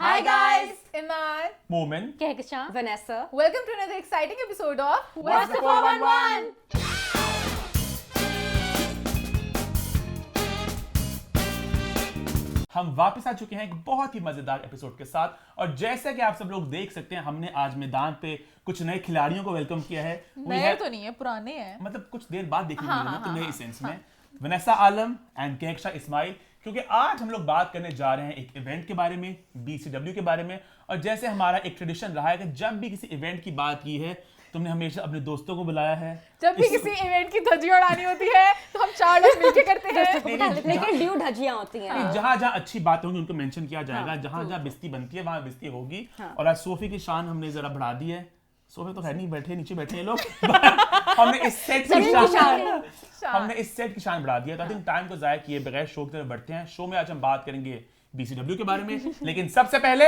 Hi guys! Iman, Moment. Kehkashan, Vanessa. welcome to another exciting episode of What's the 411? हम वापस आ चुके हैं एक बहुत ही मजेदार एपिसोड के साथ और जैसा कि आप सब लोग देख सकते हैं हमने आज मैदान पे कुछ नए खिलाड़ियों को वेलकम किया है। नए तो नहीं है, पुराने हैं। मतलब कुछ देर बाद देखने हाँ, मिले ना, हाँ, तो नए हाँ, सेंस में वनेसा आलम एंड केकशा इस्माइल, क्योंकि आज हम लोग बात करने जा रहे हैं एक इवेंट के बारे में, BCW के बारे में। और जैसे हमारा एक ट्रेडिशन रहा है कि जब भी किसी इवेंट की बात की है तुमने हमेशा अपने दोस्तों को बुलाया है। जब भी किसी इवेंट की धज्जी उड़ानी होती है तो हम चार लोग मिलके करते हैं। लेकिन ड्यू धज्जियां होती हैं। जहां जहां अच्छी बातें होंगी उनको मेंशन किया जाएगा, जहां जहां बेइज्जती बनती है वहां बेइज्जती होगी। और आज सोफी की शान हमने जरा बढ़ा दी है। सोफे तो है नहीं, बैठे नीचे बैठे हैं लोग। हमने इस सेट की शान बढ़ा दिया। तो आई थिंक टाइम को जाया किए बगैर शो की तरफ बढ़ते हैं। शो में आज हम बात करेंगे BCW के बारे में, लेकिन सबसे पहले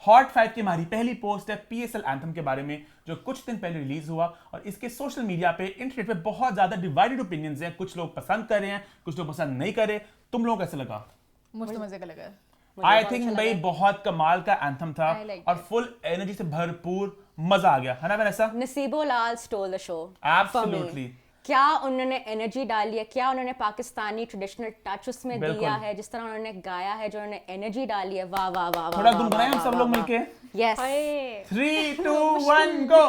हॉट 5 की हमारी पहली पोस्ट है PSL एंथम के बारे में, जो कुछ दिन पहले रिलीज हुआ। और इसके सोशल मीडिया पे, इंटरनेट पे बहुत ज्यादा डिवाइडेड ओपिनियंस हैं। कुछ लोग पसंद कर रहे हैं, कुछ लोग पसंद नहीं कर रहे। तुम लोगों को कैसे लगा? मुझे तो मजे का लगा। आई थिंक भाई बहुत कमाल का एंथम था और फुल एनर्जी से भरपूर मजा आ गया, है ना वैसा? नसीबो लाल स्टोल द शो। एब्सोल्युटली। क्या उन्होंने एनर्जी डाली है, क्या उन्होंने पाकिस्तानी ट्रेडिशनल टच उसमें दिया है, जिस तरह उन्होंने गाया है, जो उन्होंने एनर्जी डाली है, वाह वाह वाह। थोड़ा गुनगुनाएं हम सब लोग मिलके। यस 3 2 1 गो।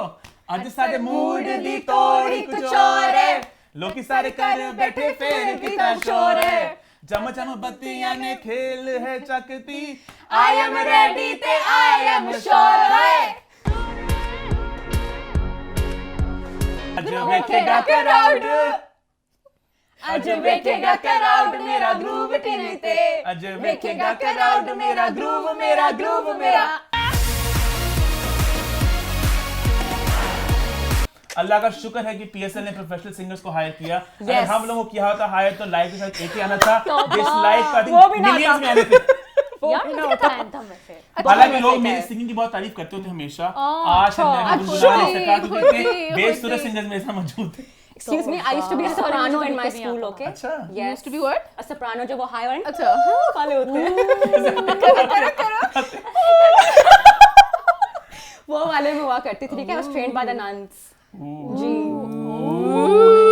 आज सारे मूड दी तोड़ी कुछ और है, लोग सारे कर बैठे फेर कितना शोर है, जम जम बत्तियां ने खेल है चकती, आई एम रेडी ते आई एम श्योर है। आज वेखेगा क्राउड, आज वेखेगा क्राउड मेरा ग्रूव टिनते, आज वेखेगा क्राउड मेरा ग्रूव मेरा। अल्लाह का शुक्र है कि PSL ने प्रोफेशनल सिंगर्स को हायर किया। अगर हम लोगों को किया होता हायर तो लाइक के साथ एक ही आना था, डिसलाइक का मिलियंस में आने थे। हालांकि लोग मेरी सिंगिंग की बहुत तारीफ करते होते हमेशा। आज हमने बेसुरे सिंगर्स मेरे साथ मौजूद थे। Excuse me, I used to be a soprano in my school, okay? अच्छा। Yes. Used to be what? A soprano जो वो high और अच्छा। वाले होते हैं। वो वाले में हुआ करती थी, ठीक है? I was trained by the nuns. Ji.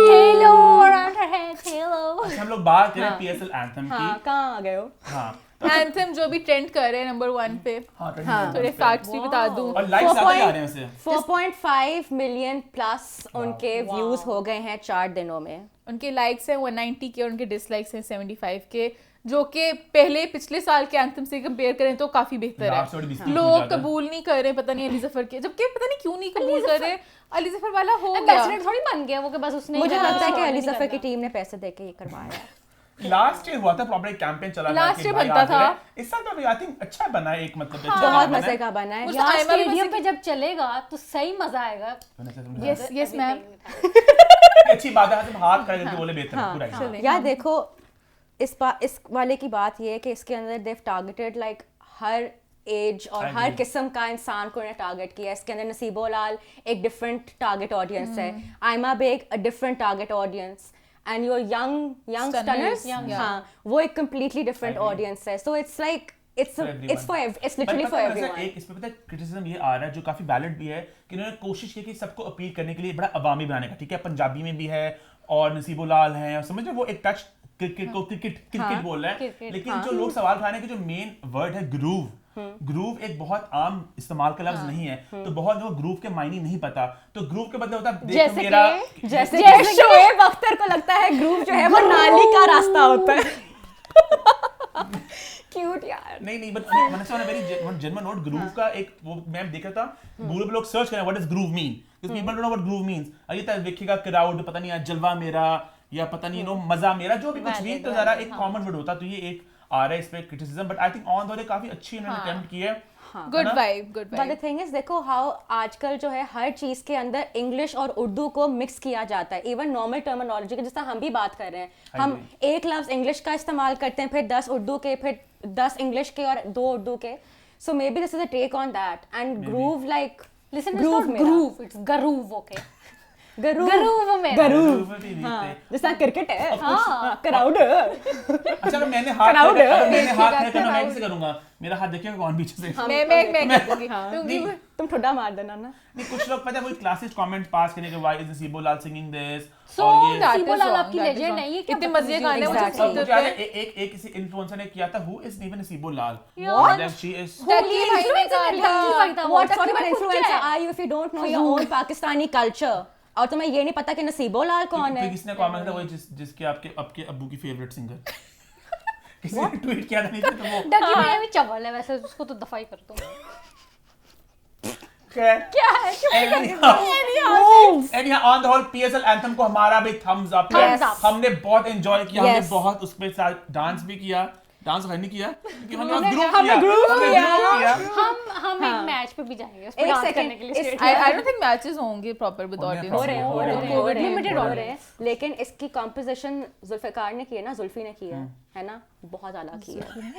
Hello around her head, hello. अच्छा, हम लोग बात करें PSL एंथम हाँ, की। कहाँ आ गए हो? हाँ। एंथम जो भी ट्रेंड कर रहे हैं नंबर 1 पे। हाँ, थोड़े फैक्ट्स भी बता दूं। और लाइक्स ज्यादा ही आ रहे हैं वैसे। 4.5 मिलियन प्लस उनके व्यूज हो गए हैं 4 दिनों में। उनके लाइक्स हैं 190 के और उनके डिसलाइक्स हैं 75 के, जो कि पिछले साल के एंथम से कंपेयर करें तो काफी बेहतर है। लोग कबूल नहीं कर रहे, पता नहीं अली जफर के, जबकि पता नहीं क्यों नहीं कबूल कर रहे। अली जफर वाला हो गया, एम्बेसडर थोड़ी बन गया वो, कि बस उसने मुझे लगता है कि अली जफर की टीम ने पैसे देके ये करवाया। लास्ट ईयर हुआ था प्रॉपर कैंपेन चला था, लास्ट ईयर बनता था। इस साल तो आई थिंक अच्छा बना है, एक मतलब बहुत मजे का बना है। यार स्टेडियम पे जब चलेगा तो सही मजा आएगा। Yes ma'am. अच्छी बात है, तुम हाथ खड़े करके बोले बेहतर है पूरा। यार देखो, इस वाले की बात ये है कि इसके अंदर देव टारगेटेड लाइक हर एज और हर किस्म का इंसान को टारगेट किया है। इसके अंदर नसीबो लाल एक डिफरेंट टारगेट ऑडियंस है, Ayma Baig a different target audience, and your young stunners, हाँ, वो एक completely different ऑडियंस है। So it's like it's literally for everyone। एक इसमें पता है क्रिटिसिज्म ये आ रहा है जो काफी वैलिड भी है कि इन्होंने कोशिश की कि सबको अपील करने के लिए बड़ा अवामी बनाने का, ठीक है? पंजाबी में भी है और नसीबो लाल हैं, और समझ रहे हो वो एक टच क्रिकेट बोल रहा है, लेकिन जो लोग सवाल उठाने के जो मेन वर्ड है ग्रूव एक बहुत आम इस्तेमाल का लफ्ज नहीं है। तो बहुत लोग ग्रूव के मायने नहीं पता, तो ग्रूव के मतलब होता है देख मेरा, जैसे शोएब अख्तर को लगता है ग्रूव जो है वो नाली का रास्ता होता है। क्यूट यार। नहीं बट मैंने सुना वेरी जेन्युइन नोट ग्रूव का एक वो मैं देख रहा था, गूगल पे लोग सर्च करें what is groove mean, because people don't know what groove means. ये तो देखेगा क्राउड, पता नहीं जलवा मेरा या पता नहीं मजा मेरा, जो भी कुछ भी, तो जरा एक कॉमन वर्ड होता। तो ये एक आ रहा है इस पे criticism, but I think on the way काफी अच्छी इन्होंने अटेम्प्ट की है। Good vibe. But the thing is, देखो हाउ आजकल जो है हर चीज के अंदर इंग्लिश और उर्दू को मिक्स किया जाता है। इवन नॉर्मल टर्मिनोलॉजी के, जिस तरह हम भी बात कर रहे हैं, हम एक लफ्ज इंग्लिश का इस्तेमाल करते हैं, फिर 10 उर्दू के, फिर 10 इंग्लिश के और 2 उर्दू के। So maybe this is a take on that and groove like listen, groove, it's groove, okay? Groove में हाँ, जैसा क्रिकेट है, हाँ, क्राउड। अच्छा, मैंने मैंने हाथ Crowd है। अगर मैंने हाथ देखिएगा, नहीं करना मैं crowd। कैसे करूंगा? मेरा हाथ देखिएगा कौन पीछे से। मैं कर दूंगी हाँ। क्योंकि वो- तुम ठुड्डा मार देना ना। नहीं कुछ लोग पता है वो क्लासेस कमेंट पास करने के why is Naseebo Lal singing this So, और ये that नसीबो is लाल wrong, आपकी that is legend wrong. है, ये क्या इतने बदतमीजी मजे गाने है? मुझे Exactly. सुनते मुझे याद है थे। एक किसी इन्फ्लुएंसर ने किया था who is even Naseebo Lal What? like she is Ducky भाई ने कहा था What sort of an influencer are you if you don't know your own Pakistani culture? और तुम्हें ये नहीं पता कि नसीबो लाल कौन है? फिर किसने कमेंट था वो जिसके आपके अब्बू की फेवरेट सिंगर किसी ने ट्वीट किया था नहीं तो वो डकी भाई भी चवल है वैसे, उसको तो दफाई कर दो। क्या है? एंड यहाँ on the whole PSL anthem को हमारा भी थम्स अप है। Thumbs up. हमने बहुत एंजॉय किया, हमने Yes. बहुत उस पे साथ डांस भी किया, डांस नहीं किया क्योंकि हमने हमने ग्रुप group किया। हम एक मैच पे भी जाएंगे उस पे एक डांस second, करने के लिए इस- stage I don't think matches होंगे proper with होने audience. proper, हो रहे हैं, हो रहे हैं, हो हो रहे हैं, Limited हो हो रहे हैं। लेकिन इसकी कॉम्पोजिशन जुल्फिकार ने की है ना, जुल्फी ने की है ना, बहुत आला की है।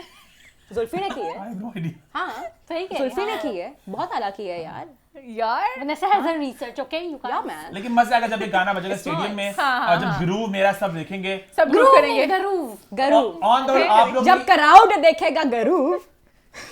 जुल्फी ने की है, I have no idea. हाँ, सही कह जुल्फी ने की है, बहुत आला की है यार। यार Vanessa has her research, okay? You Yeah, can't. man. लेकिन मजा आएगा जब ये गाना बजेगा स्टेडियम में हाँ, और जब ग्रूव मेरा सब देखेंगे सब ग्रुप करेंगे Garuv. गरू, ऑन द आप लोग जब क्राउड देखेगा गरू,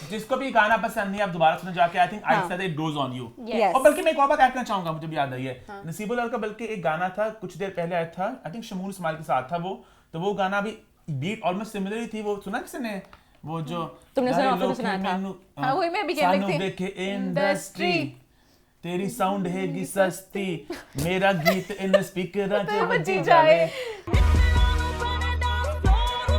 जिसको भी गाना पसंद नहीं आप दोबारा सुने जाके आई थिंक आई हाँ. Said it goes on you Yes. और बल्कि मैं एक और बात ऐड करना चाहूंगा मुझे भी याद आई है नसीबुल लाल का बल्कि एक गाना था कुछ देर पहले आया था आई थिंक शमूल इस्माइल के साथ था वो तो वो गाना भी बीट ऑलमोस्ट सिमिलर ही थी वो सुना किसी ने वो जो तुमने सुना, गाने आपने लोग सुना के था। मैनू हाँ, वही मैं भी कहने सानू लगती। देखे इंडस्ट्री तेरी साउंड हैगी सस्ती मेरा गीत इन स्पीकर च बजी जाए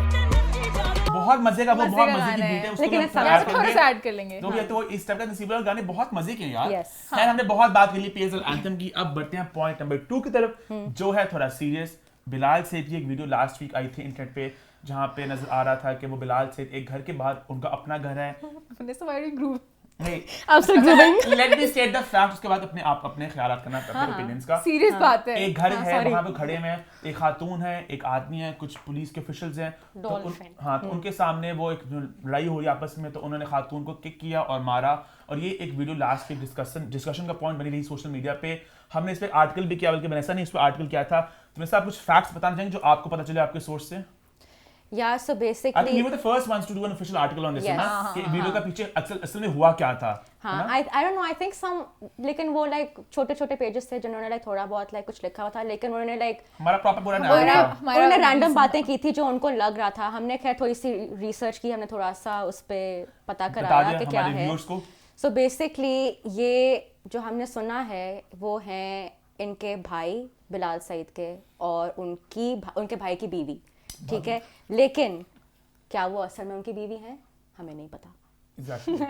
बहुत मजे का वो मजे बहुत का मजे की गाना बीट है है। उसको लेकिन हम ऐसा ऐड थोड़ा करेंगे। सा ऐड कर लेंगे तो ये तो इस टाइप का नसीब वाले गाने बहुत मजे के हैं यार Yes. खैर हमने बहुत बात कर ली पीएसएल एंथम की अब बढ़ते हैं पॉइंट नंबर 2 की तरफ जो है थोड़ा सीरियस बिलाल सेठ की एक वीडियो लास्ट वीक आई थी इंटरनेट पे जहां पे नजर आ रहा था कि वो बिलाल सेठ एक घर के बाहर उनका अपना घर है Vanessa, why are you groove? नहीं I'm still grooving. Let me state the fact उसके बाद अपने ख्यालात करना अपने ओपिनियंस का Serious बात है। एक घर है sorry. वहां पे खड़े हैं एक खातून है एक आदमी है कुछ पुलिस के ऑफिशियल्स हैं Dolphin. तो उनके सामने वो एक जो लड़ाई हो रही आपस में तो उन्होंने खातून को किक किया और मारा और ये एक वीडियो लास्ट वीक डिस्कशन का पॉइंट बनी रही सोशल मीडिया पे हमने इस पे आर्टिकल भी किया बल्कि वनेसा ने इस पे आर्टिकल किया था तो वैसे आप कुछ फैक्ट्स बताना चाहेंगे जो आपको पता चले आपके सोर्स से Yeah, so I think basically, you were the first ones to do an official article on this Yes. ना कि वीडियो का पीछे असल में हुआ क्या था हाँ, है ना? I don't know, I think some, लेकिन वो like छोटे पेजेस थे जिन्होंने like थोड़ा बहुत like कुछ लिखा हुआ था लेकिन उन्होंने like हमारा प्रॉपर पूरा हमारा- narrative था। हमारा उन्होंने रैंडम बातें की थी जो उनको लग रहा था हमने खैर थोड़ी सी रिसर्च की हमने थोड़ा सा उस पे पता बता कराया दिया कि क्या हमारे है व्यूअर्स को सो बेसिकली ये जो हमने सुना है वो हैं इनके भाई बिलाल सईद के और उनके भाई की बीवी ठीक है लेकिन क्या वो असल में उनकी बीवी हैं हमें नहीं पता Exactly.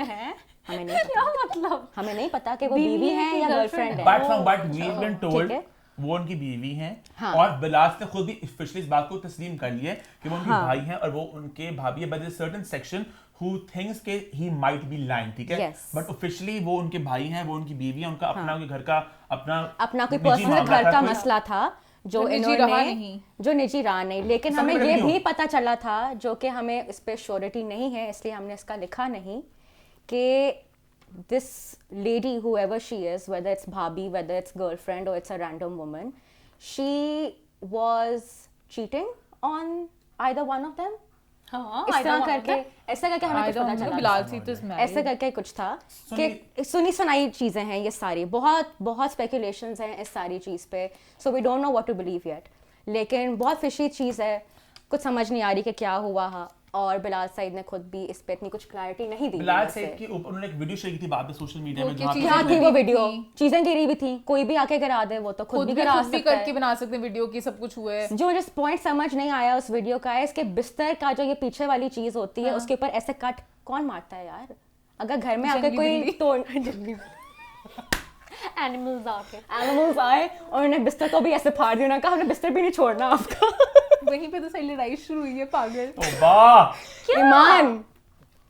हमें नहीं पता क्या मतलब? हमें नहीं पता कि वो बीवी बीवी है हैं कि या girlfriend गर्लफ्रेंड है? है But we've been told ठीक है। वो उनकी बीवी हैं हाँ। और बिलाल ने खुद भी ऑफिशियली इस बात को तस्लीम कर लिया है कि वो उनके हाँ। भाई हैं और वो उनके भाभी है but there certain section who thinks के ही माइट बी लाइंग ठीक है Yes. बट ऑफिशियली वो उनके भाई हैं वो उनकी बीवी है उनका अपना उनके घर का अपना कोई निजी पर्सनल मामला घर था, का कोई- मसला था जो जो निजी रहा इन्होंने नहीं। जो निजी रहा नहीं लेकिन Something हमें like ये you. भी पता चला था जो कि हमें इस पे श्योरिटी नहीं है इसलिए हमने इसका लिखा नहीं कि this lady whoever she is whether it's bhabhi whether it's girlfriend or it's a random woman she was cheating on either one of them हाँ, इस I don't तरह want करके that. ऐसा करके हमें I कुछ don't पता know, चला बिलाल था। सी तो is ऐसे married. करके कुछ था कि सुनी सुनाई चीजें हैं ये सारी बहुत स्पेकुलेशंस हैं इस सारी चीज पे so we don't know what to believe yet लेकिन बहुत फिशी चीज है कुछ समझ नहीं आ रही कि क्या हुआ है और बिलाल सईद ने खुद भी इस पे इतनी कुछ क्लैरिटी नहीं दी बिलाल वैसे। सेठ के ऊपर उन्होंने एक वीडियो शेयर की थी बाद में सोशल मीडिया वो में क्या जहाँ चीज़ें पे क्या खुद थी भी वो वीडियो थी। चीजें गिरी भी थी कोई भी आके गिरा दे वो तो खुद भी गिरा खुद भी सकता करके है बना सकते हैं वीडियो की सब कुछ हुआ है जो जिस पॉइंट समझ नहीं आया उस वीडियो का है इसके बिस्तर का जो ये पीछे वाली चीज होती है उसके ऊपर ऐसे कट कौन मारता है यार अगर घर में आकर जंगली कोई बिल्ली। तोड़ Animals आके. एनिमल्स आए और उन्हें बिस्तर को भी ऐसे फाड़ दिया उन्होंने कहा हमने बिस्तर भी नहीं छोड़ना आपका वहीं पे तो सारी लड़ाई शुरू हुई है पागल ओ वाह ईमान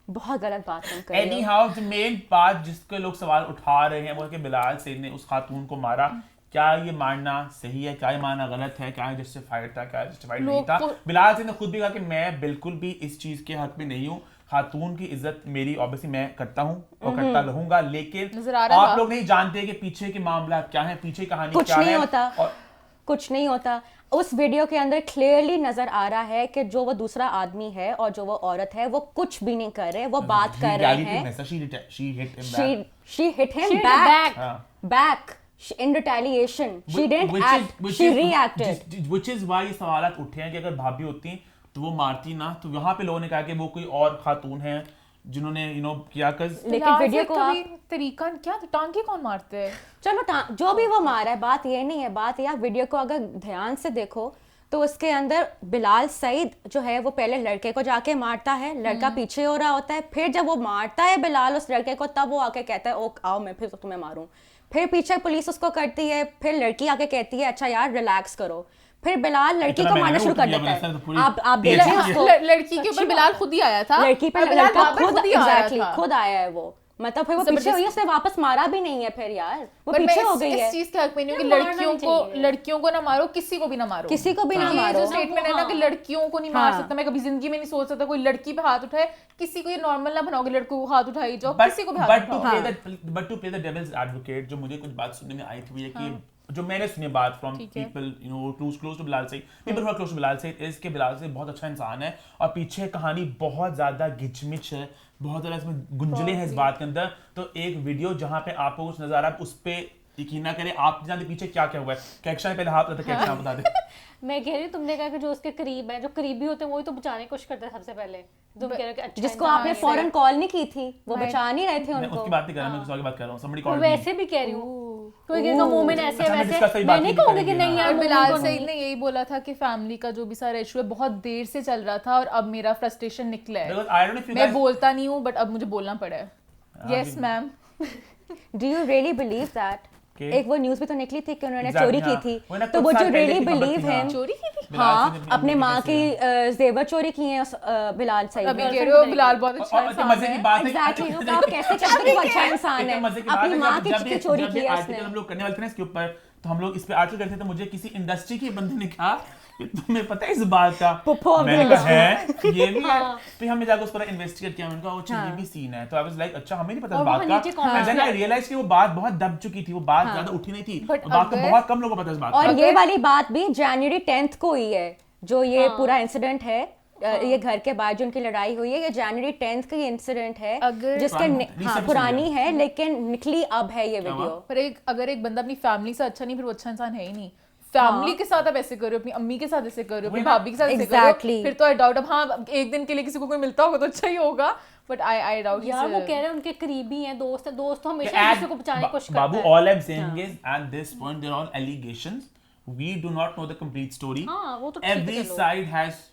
बहुत गलत बात तुम कर एनी रहे हो हाउ द मेन बात जिसके लोग सवाल उठा रहे हैं वो है कि बिलाल सेठ ने उस खातून को मारा क्या ये मारना सही है क्या ये मारना गलत है क्या जस्टिफाइड था क्या जस्टिफाइड नहीं लोग था को- बिलाल सेठ ने खुद भी कहा कि मैं बिल्कुल भी इस चीज के हक में नहीं हूँ खातून की इज्जत मेरी ऑब्वियसली मैं करता हूँ और करता रहूंगा लेकिन नजर आ रहा आप था। लोग नहीं जानते कि पीछे के मामला क्या है पीछे की कहानी कुछ क्या नहीं है होता। और कुछ नहीं होता। उस वीडियो के अंदर क्लियरली नजर आ रहा है कि जो वो दूसरा आदमी है और जो वो औरत है वो कुछ भी नहीं कर रहे, वो बात कर रहे हैं। She hit him back in retaliation. She didn't act, she reacted. Which is why ये सवालात उठे हैं कि अगर भाभी होती तो वो मारती ना, तो वहाँ पे लोगों ने कहा कि वो कोई और खातून है जिन्होंने किया। लेकिन वीडियो को आप तरीका क्या, टांगे कौन मारते हैं? चलो जो भी वो मारा है, बात ये नहीं है, बात ये आप वीडियो को अगर ध्यान से देखो तो उसके अंदर बिलाल सईद जो है वो पहले लड़के को जाके मारता है, लड़का पीछे हो रहा होता है, फिर जब वो मारता है बिलाल उस लड़के को तब वो आके कहता है ओ आओ मैं फिर तुम्हें मारूं। फिर पीछे पुलिस उसको करती है, फिर लड़की आके कहती है अच्छा यार रिलैक्स करो, फिर बिलाल लड़की को मारना शुरू कर देता है। आप देखिए उसको, लड़की के ऊपर बिलाल खुद ही आया था, लड़की पे लड़का खुद आया है वो, मतलब फिर वो पीछे हुई, उसने वापस मारा भी नहीं है फिर यार, वो पीछे हो गई है। इस चीज के हक में नहीं कि लड़कियों को ना मारो, किसी को भी ना मारो, किसी को भी ना मारो। जो स्टेटमेंट है ना कि लड़कियों को नहीं मार सकता, मैं कभी जिंदगी में नहीं सोच सकता कोई लड़की पे हाथ उठाए, किसी को ये नॉर्मल ना बनाओगे लड़कों को हाथ उठाई जाओ, किसी को भी हाथ उठाओ। But to play the devil's advocate, जो मुझे कुछ बात सुनने में आई थी कि जो मैंने सुनी बात from people close to Bilal Saeed, people who are close to Bilal Saeed, is के बिलाल सईद बहुत अच्छा इंसान है और पीछे कहानी बहुत ज्यादा गिचमिच है, बहुत ज्यादा इसमें गुंजले हैं इस बात के अंदर। तो एक वीडियो जहां पे आपको कुछ नजर आ रहा है उस पे यकीन ना करें, आप जानते पीछे क्या क्या हुआ है। कैक्शा ने पहले हाथ रखा, कैक्शा बता दे। मैं कह रही हूँ तुमने कहा कि जो उसके करीब है, जो करीबी होते हैं वही तो बचाने की कोशिश करते हैं सबसे पहले। तुम कह रहे हो कि अच्छा जिसको आपने फौरन कॉल नहीं की थी वो बचा नहीं रहे थे मैं उनको। उसकी बात नहीं कर रहा, मैं उसकी बात कर रहा हूं। समबडी कॉल्ड वैसे भी कह रही हूँ कोई किसी का मूवमेंट ऐसे वैसे, मैं नहीं कहूँगी कि नहीं यार। बिलाल सईद ने यही बोला था कि फैमिली का जो भी सारा इशू है बहुत देर से चल रहा था और अब मेरा फ्रस्ट्रेशन निकला है, मैं बोलता नहीं हूँ बट अब मुझे बोलना पड़ा है। Yes ma'am. Do you really believe that? एक वो न्यूज़ भी तो निकली थी कि उन्होंने चोरी की थी, तो वो जो रियली बिलीव है, चोरी की थी, हाँ अपने माँ की जेवर चोरी की है बिलाल सईद। अभी कह रहे हो बिलाल बहुत अच्छा इंसान मजे की बात है। एग्जैक्टली, तो आप कैसे कहते हो अच्छा इंसान है? अपनी माँ की चोरी की है उसने। हम लोग करने वाले थे ना इसके ऊपर, तो हम लोग इस पे आर्टिकल करते थे, तो मुझे किसी इंडस्ट्री के बंदे ने कहा कि तुम्हें पता है इस बात का? मैंने कहा है ये भी है। फिर हमने जाकर उस पर इन्वेस्टिगेट किया, मैंने कहा अच्छा ये भी सीन है, तो आई वाज लाइक अच्छा हमें नहीं पता इस बात का। एंड देन आई रियलाइज कि वो बात बहुत दब चुकी थी, वो बात ज्यादा उठी नहीं थी, बात का बहुत कम लोगों को पता इस बात का। और ये वाली बात भी जनवरी 10 को हुई है, जो ये पूरा इंसिडेंट है ये घर के बाद जो उनकी लड़ाई हुई है, ये जनवरी 10 का ये इंसिडेंट है, जिसके पुरानी है लेकिन निकली अब है ये वीडियो। पर अगर एक बंदा अपनी फैमिली से अच्छा नहीं, फिर वो अच्छा इंसान है ही नहीं। फैमिली के साथ आप ऐसे करो, अपनी अम्मी के साथ ऐसे करो, अपनी भाभी के साथ ऐसे करो, फिर तो आई डाउट। अब हाँ एक दिन के लिए किसी को कोई मिलता होगा तो अच्छा ही होगा, बट आई डाउट। यार वो कह रहे हैं उनके करीबी हैं, दोस्त है, दोस्त तो हमेशा किसी को बचाने की कोशिश करता है। बाबू, all I'm saying is at this point they're all allegations. We do not know the complete story. हाँ वो तो ठीक है। Every side has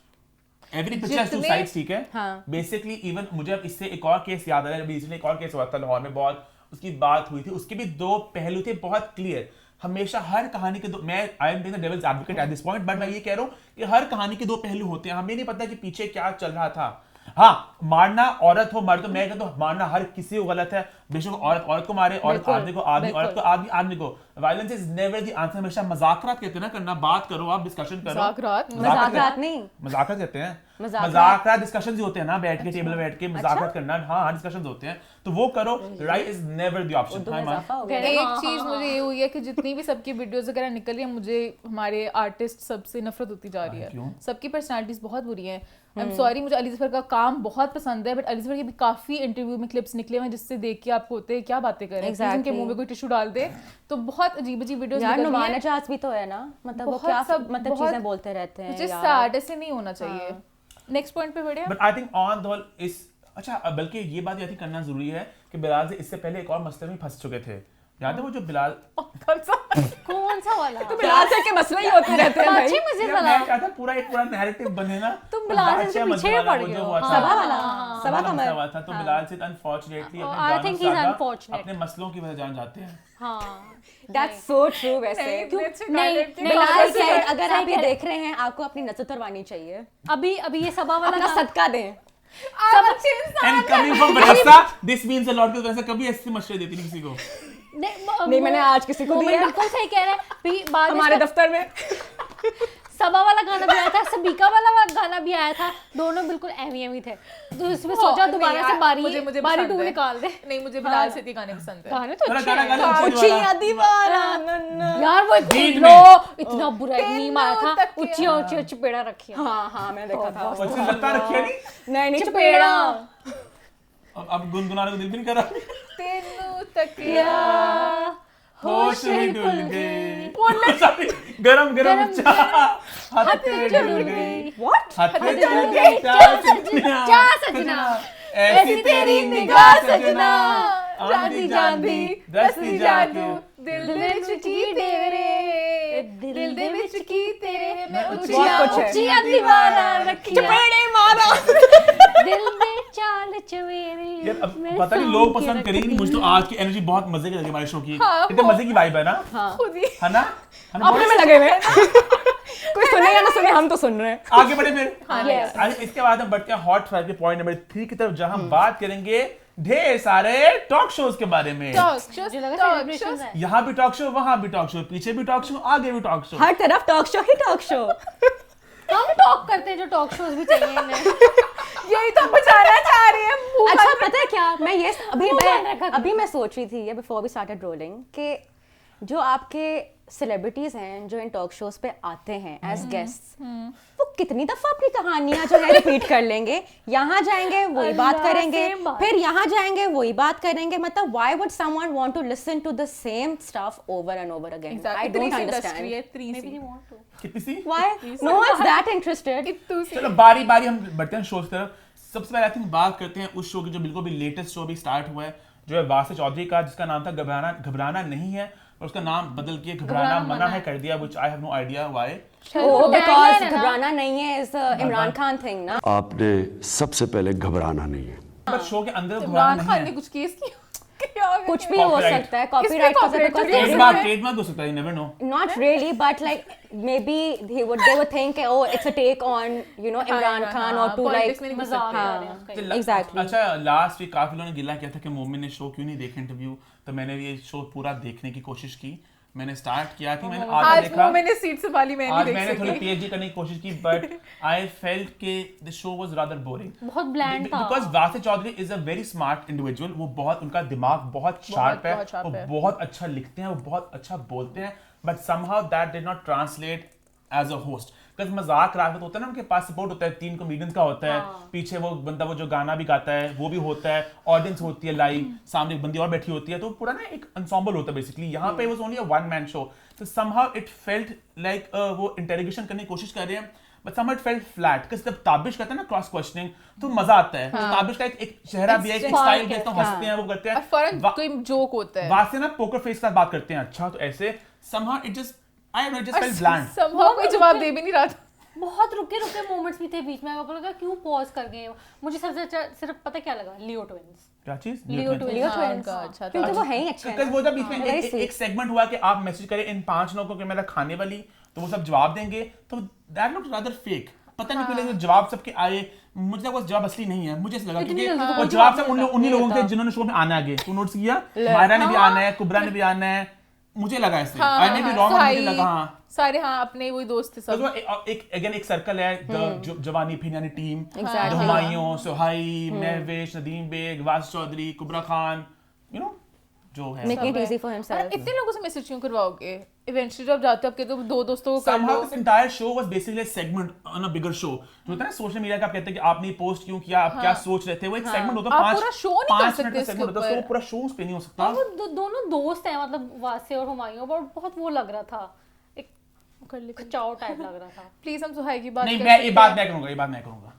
every picture has two sides, ठीक है? Basically even मुझे अब इससे एक और केस याद आ रहा है, अभी इसलिए एक और केस हुआ था लाहौर में, बहुत उसकी बात हुई थी, उसके भी दो पहलू थे बहुत क्लियर। हमेशा हर कहानी के दो, मैं I am being the devil's advocate at this point, but मैं ये कह रहा हूँ कि हर कहानी के दो पहलू होते हैं, हमें नहीं पता कि पीछे क्या चल रहा था। हाँ मारना औरत हो मर्द, तो मैं कहता हूँ मारना हर किसी को गलत है, बेशक औरत को मारे, औरत आदमी को, आदमी औरत को, आदमी आदमी को। Violence is never the answer. हमेशा मजाकरात कहते हैं ना करना, बात करो आप, डिस्कशन करो। मजाकरात नहीं, मजाकरात कहते हैं, मजाकरात डिस्कशंस होते हैं ना, बैठ के टेबल पे बैठ के मजाकरात करना, हाँ डिस्कशंस होते हैं, तो वो करो। Right is never the option. एक चीज मुझे ये हुई है कि जितनी भी सबकी वीडियोस वगैरह निकल रही है, मुझे हमारे आर्टिस्ट सबसे नफरत होती जा रही है। सबकी पर्सनालिटीज बहुत बुरी हैं। आई एम सॉरी, मुझे अली ज़फ़र का काम बहुत पसंद है, बट अली ज़फ़र के भी काफी इंटरव्यू में क्लिप्स निकले हुए हैं जिससे देख के आपको होते हैं क्या बातें कर रहे हैं, उनके मुंह में कोई टिश्यू डाल दे, तो बहुत अजीब अजीब वीडियोस यार नुमाना जाज भी तो है ना, मतलब वो क्या सब मतलब चीजें बोलते रहते हैं यार, सैड ऐसे नहीं होना चाहिए। नेक्स्ट पॉइंट पे बढ़िया, but I think on the whole is अच्छा, बल्कि ये बात याद करना जरूरी है कि बिलाल से इससे पहले एक और मसले में फंस चुके थे। याद है वो जो बिलाल कौन सा वाला? तो बिलाल से के मसले ही होते रहते हैं भाई। मुझे वाला मैं चाहता पूरा एक पूरा नैरेटिव बने ना, तुम बिलाल से पीछे पड़ गए हो। सभा का मसला था, तो बिलाल से unfortunately I think he is unfortunate, अपने मसलों की वजह जान जाते हैं। हाँ दैट्स सो ट्रू। वैसे नहीं बिलाल से अगर आप ये देख रहे हैं, आपको अपनी नजर उतरवानी चाहिए। अभी ये सभा वाला अपना सदका दें। And coming from Vanessa, this means a lot, because वैसे कभी ऐसे मशवरे देती नहीं किसी को। नहीं मैंने आज किसी को दिया। बिल्कुल सही कह रहे हैं। बाद हमारे दफ्तर में सबा वाला गाना भी आया था, सबीका वाला गाना भी आया था, दोनों बिल्कुल एवी थे। तो इसमें सोचा दोबारा से बारी टू निकाल दे। नहीं, मुझे बिलाल सेठी गाने पसंद है। गाने तो अच्छे गाना हैं उचिया दीवाना यार, वो इतना बुरा मीम आया था, ऊंची चपेड़ा रखी है। हाँ मैंने देखा था उसने लता रखी है नहीं चपेड़ा अब गुनगुनाने को दिल भी नहीं कर रहा। तेनू तकिया होश ही डुल गई, गरम गरम चाह हथेली डुल गई, व्हाट हथेली डुल गई क्या सजना, ऐसी तेरी निगाह सजना, ਜਾਂਦੀ ਜਾਂਦੀ ਦਸਤੀ ਜਾਦੂ ਦਿਲ ਦੇ ਵਿੱਚ ਕੀ ਤੇਰੇ, ਦਿਲ ਦੇ ਵਿੱਚ ਕੀ ਤੇਰੇ, ਮੈਂ ਉੱਚੀਆਂ ਦੀਵਾਰਾਂ ਰੱਖੀਆਂ, ਚਪੇੜੇ ਮਾਰਾਂ दिल में चाल चवेरे। यार अब पता नहीं लोग पसंद करेंगे नहीं, मुझे तो आज की एनर्जी बहुत मजे की लगी हमारे शो की। कितने मजे की वाइब है ना, खुद ही है ना, अपने में लगे हुए कोई सुने या ना सुने, हम तो सुन रहे हैं। आगे बढ़े फिर। आज इसके बाद हम बढ़ते हैं हॉट फाइव के पॉइंट नंबर 3 की तरफ, जहां हम बात करेंगे ढेर सारे टॉक शोज के बारे में। मुझे लगा सेलिब्रेशंस है। यहाँ भी टॉक शो, वहां भी टॉक शो, पीछे भी टॉक शो, आगे भी टॉक शो, हर तरफ टॉक शो ही टॉक शो। हम टॉक करते हैं, जो टॉक शोज भी चाहिए इन्हें। यही तो बचाना चाह रही है। अच्छा पता है क्या, मैं ये अभी मैं सोच रही थी बिफोर वी स्टार्टेड रोलिंग कि जो आपके सेलिब्रिटीज हैं जो इन टॉक शोज पे आते हैं एज गेस्ट्स, वो कितनी दफा अपनी कहानियां जो है रिपीट कर लेंगे, यहाँ जाएंगे वही बात करेंगे, फिर यहाँ जाएंगे वही बात करेंगे, मतलब why would someone want to listen to the same stuff over and over again? I don't understand कितनी see why no one is that interested. चलो बारी बारी हम बढ़ते हैं शो की तरफ। सबसे पहले आई थिंक बात करते हैं उस शो की जो बिल्कुल भी लेटेस्ट शो भी स्टार्ट हुआ है, जो है वासे चौधरी का, जिसका नाम था घबराना नहीं है, और उसका नाम बदल के घबराना मना है कर दिया, which I have no idea why. Oh because घबराना नहीं है इज इमरान खान थिंग ना। आपने सबसे पहले घबराना नहीं है। बट शो के अंदर घबराना इमरान नहीं खान है, ने कुछ केस किया, कुछ भी हो Copyright. सकता है, कॉपीराइट का ट्रेडमार्क हो सकता है, you never know. not really but like maybe they would think oh it's a take on you know Imran Khan or to like मजाक कर रहे हैं उसका। exactly। अच्छा लास्ट वीक काफी लोगों ने गिला किया था कि मोमिन ने शो क्यों नहीं देखा इंटरव्यू, तो मैंने ये शो पूरा देखने की कोशिश की। मैंने स्टार्ट किया कि मैंने आधा आज देखा, मैंने सीट संभाली, मैं आज नहीं मैंने देख थोड़ी सकी। पीएचडी करने की कोशिश की, बट आई फेल्ट के the show was rather boring, बहुत ब्लैंड था। Because Wasay Chaudhry is a very smart individual, वो बहुत, उनका दिमाग बहुत शार्प है, बहुत sharp वो है। बहुत अच्छा लिखते हैं, वो बहुत अच्छा बोलते हैं, but somehow that did not translate as a host. Because मजाक रात होता है ना, उनके पास सपोर्ट होता है, 3 कॉमेडियंस का होता है, पीछे वो बंदा वो जो गाना भी गाता है वो भी होता है, ऑडियंस होती है लाइव, सामने एक बंदी और बैठी होती है, तो पूरा ना एक एंसेंबल होता है बेसिकली। यहाँ पे was only a one man show, तो समहाउ इट फेल्ट लाइक वो इंटेरोगेशन करने की कोशिश कर रहे हैं, but somehow it felt flat. Because जब ताबिश करते हैं ना क्रॉस क्वेश्चनिंग, तो मजा आता है। तो ताबिश का एक चेहरा भी है, एक स्टाइल भी है, तो हंसते हैं, वो करते हैं, और फर्क कोई जोक होता है। वासे ना पोकर फेस के साथ बात करते हैं, अच्छा तो ऐसे somehow it just I don't know, it just felt bland. somehow कोई जवाब दे भी नहीं रहा था। बहुत रुके मोमेंट्स भी थे बीच में, मेरे को लगा क्यों पॉज कर गए। मुझे सबसे अच्छा सिर्फ पता क्या लगा, लियो ट्विंस। क्या चीज? लियो ट्विंस हाँ, उनका अच्छा था। क्योंकि वो है ही अच्छे बिकॉज़ वो जब बीच में very एक सेगमेंट हुआ कि आप मैसेज करें इन 5 लोगों को कि मैं खाने वाली, तो वो सब जवाब देंगे, तो दैट लुक्ड रादर फेक। पता नहीं क्यों लेकिन जवाब सबके आए, मुझे लगा वो जवाब असली नहीं है, मुझे ऐसा लगा इतनी क्योंकि जल्दी तो वो कोई जवाब जवाब सब नहीं उन्हीं लोगों के जिन्होंने शो में आना आगे। तू नोट्स किया, मायरा ने भी आना है, कुबरा ने भी आना है, मुझे लगा ऐसे, आई मे बी रॉन्ग, मुझे लगा हाँ सारे हाँ अपने वही दोस्त थे सब। एक सर्कल है, द जवानी फिर यानी टीम, Exactly. हुमायूं, सुहाई, महवेश, नदीम बेग, वास चौधरी, कुबरा खान, यू नो जो है। making it easy for और himself। इतने लोगों से मैसेज क्यों करवाओगे? इवेंचुअली जब जाते हो आपके तो 2 दोस्तों को कर Somehow low. this entire show was basically a segment on a bigger show. जो होता है ना सोशल मीडिया का, आप कहते हैं कि आपने पोस्ट क्यों किया, आप क्या सोच रहे थे, वो एक सेगमेंट होता है, आप पूरा show नहीं कर 5 सकते मिनट का इसके सेगमेंट होता है, ऊपर। तो पूरा शो उस पे नहीं हो सकता। और वो दोनों दोस्त हैं, मतलब वासे और हुमायूं, और बहुत वो लग रहा था, एक कर ले खचाव टाइप लग रहा था। प्लीज हम सुहाई की बात नहीं कर मैं सकते ये बात हैं? मैं करूंगा, ये बात मैं करूंगा।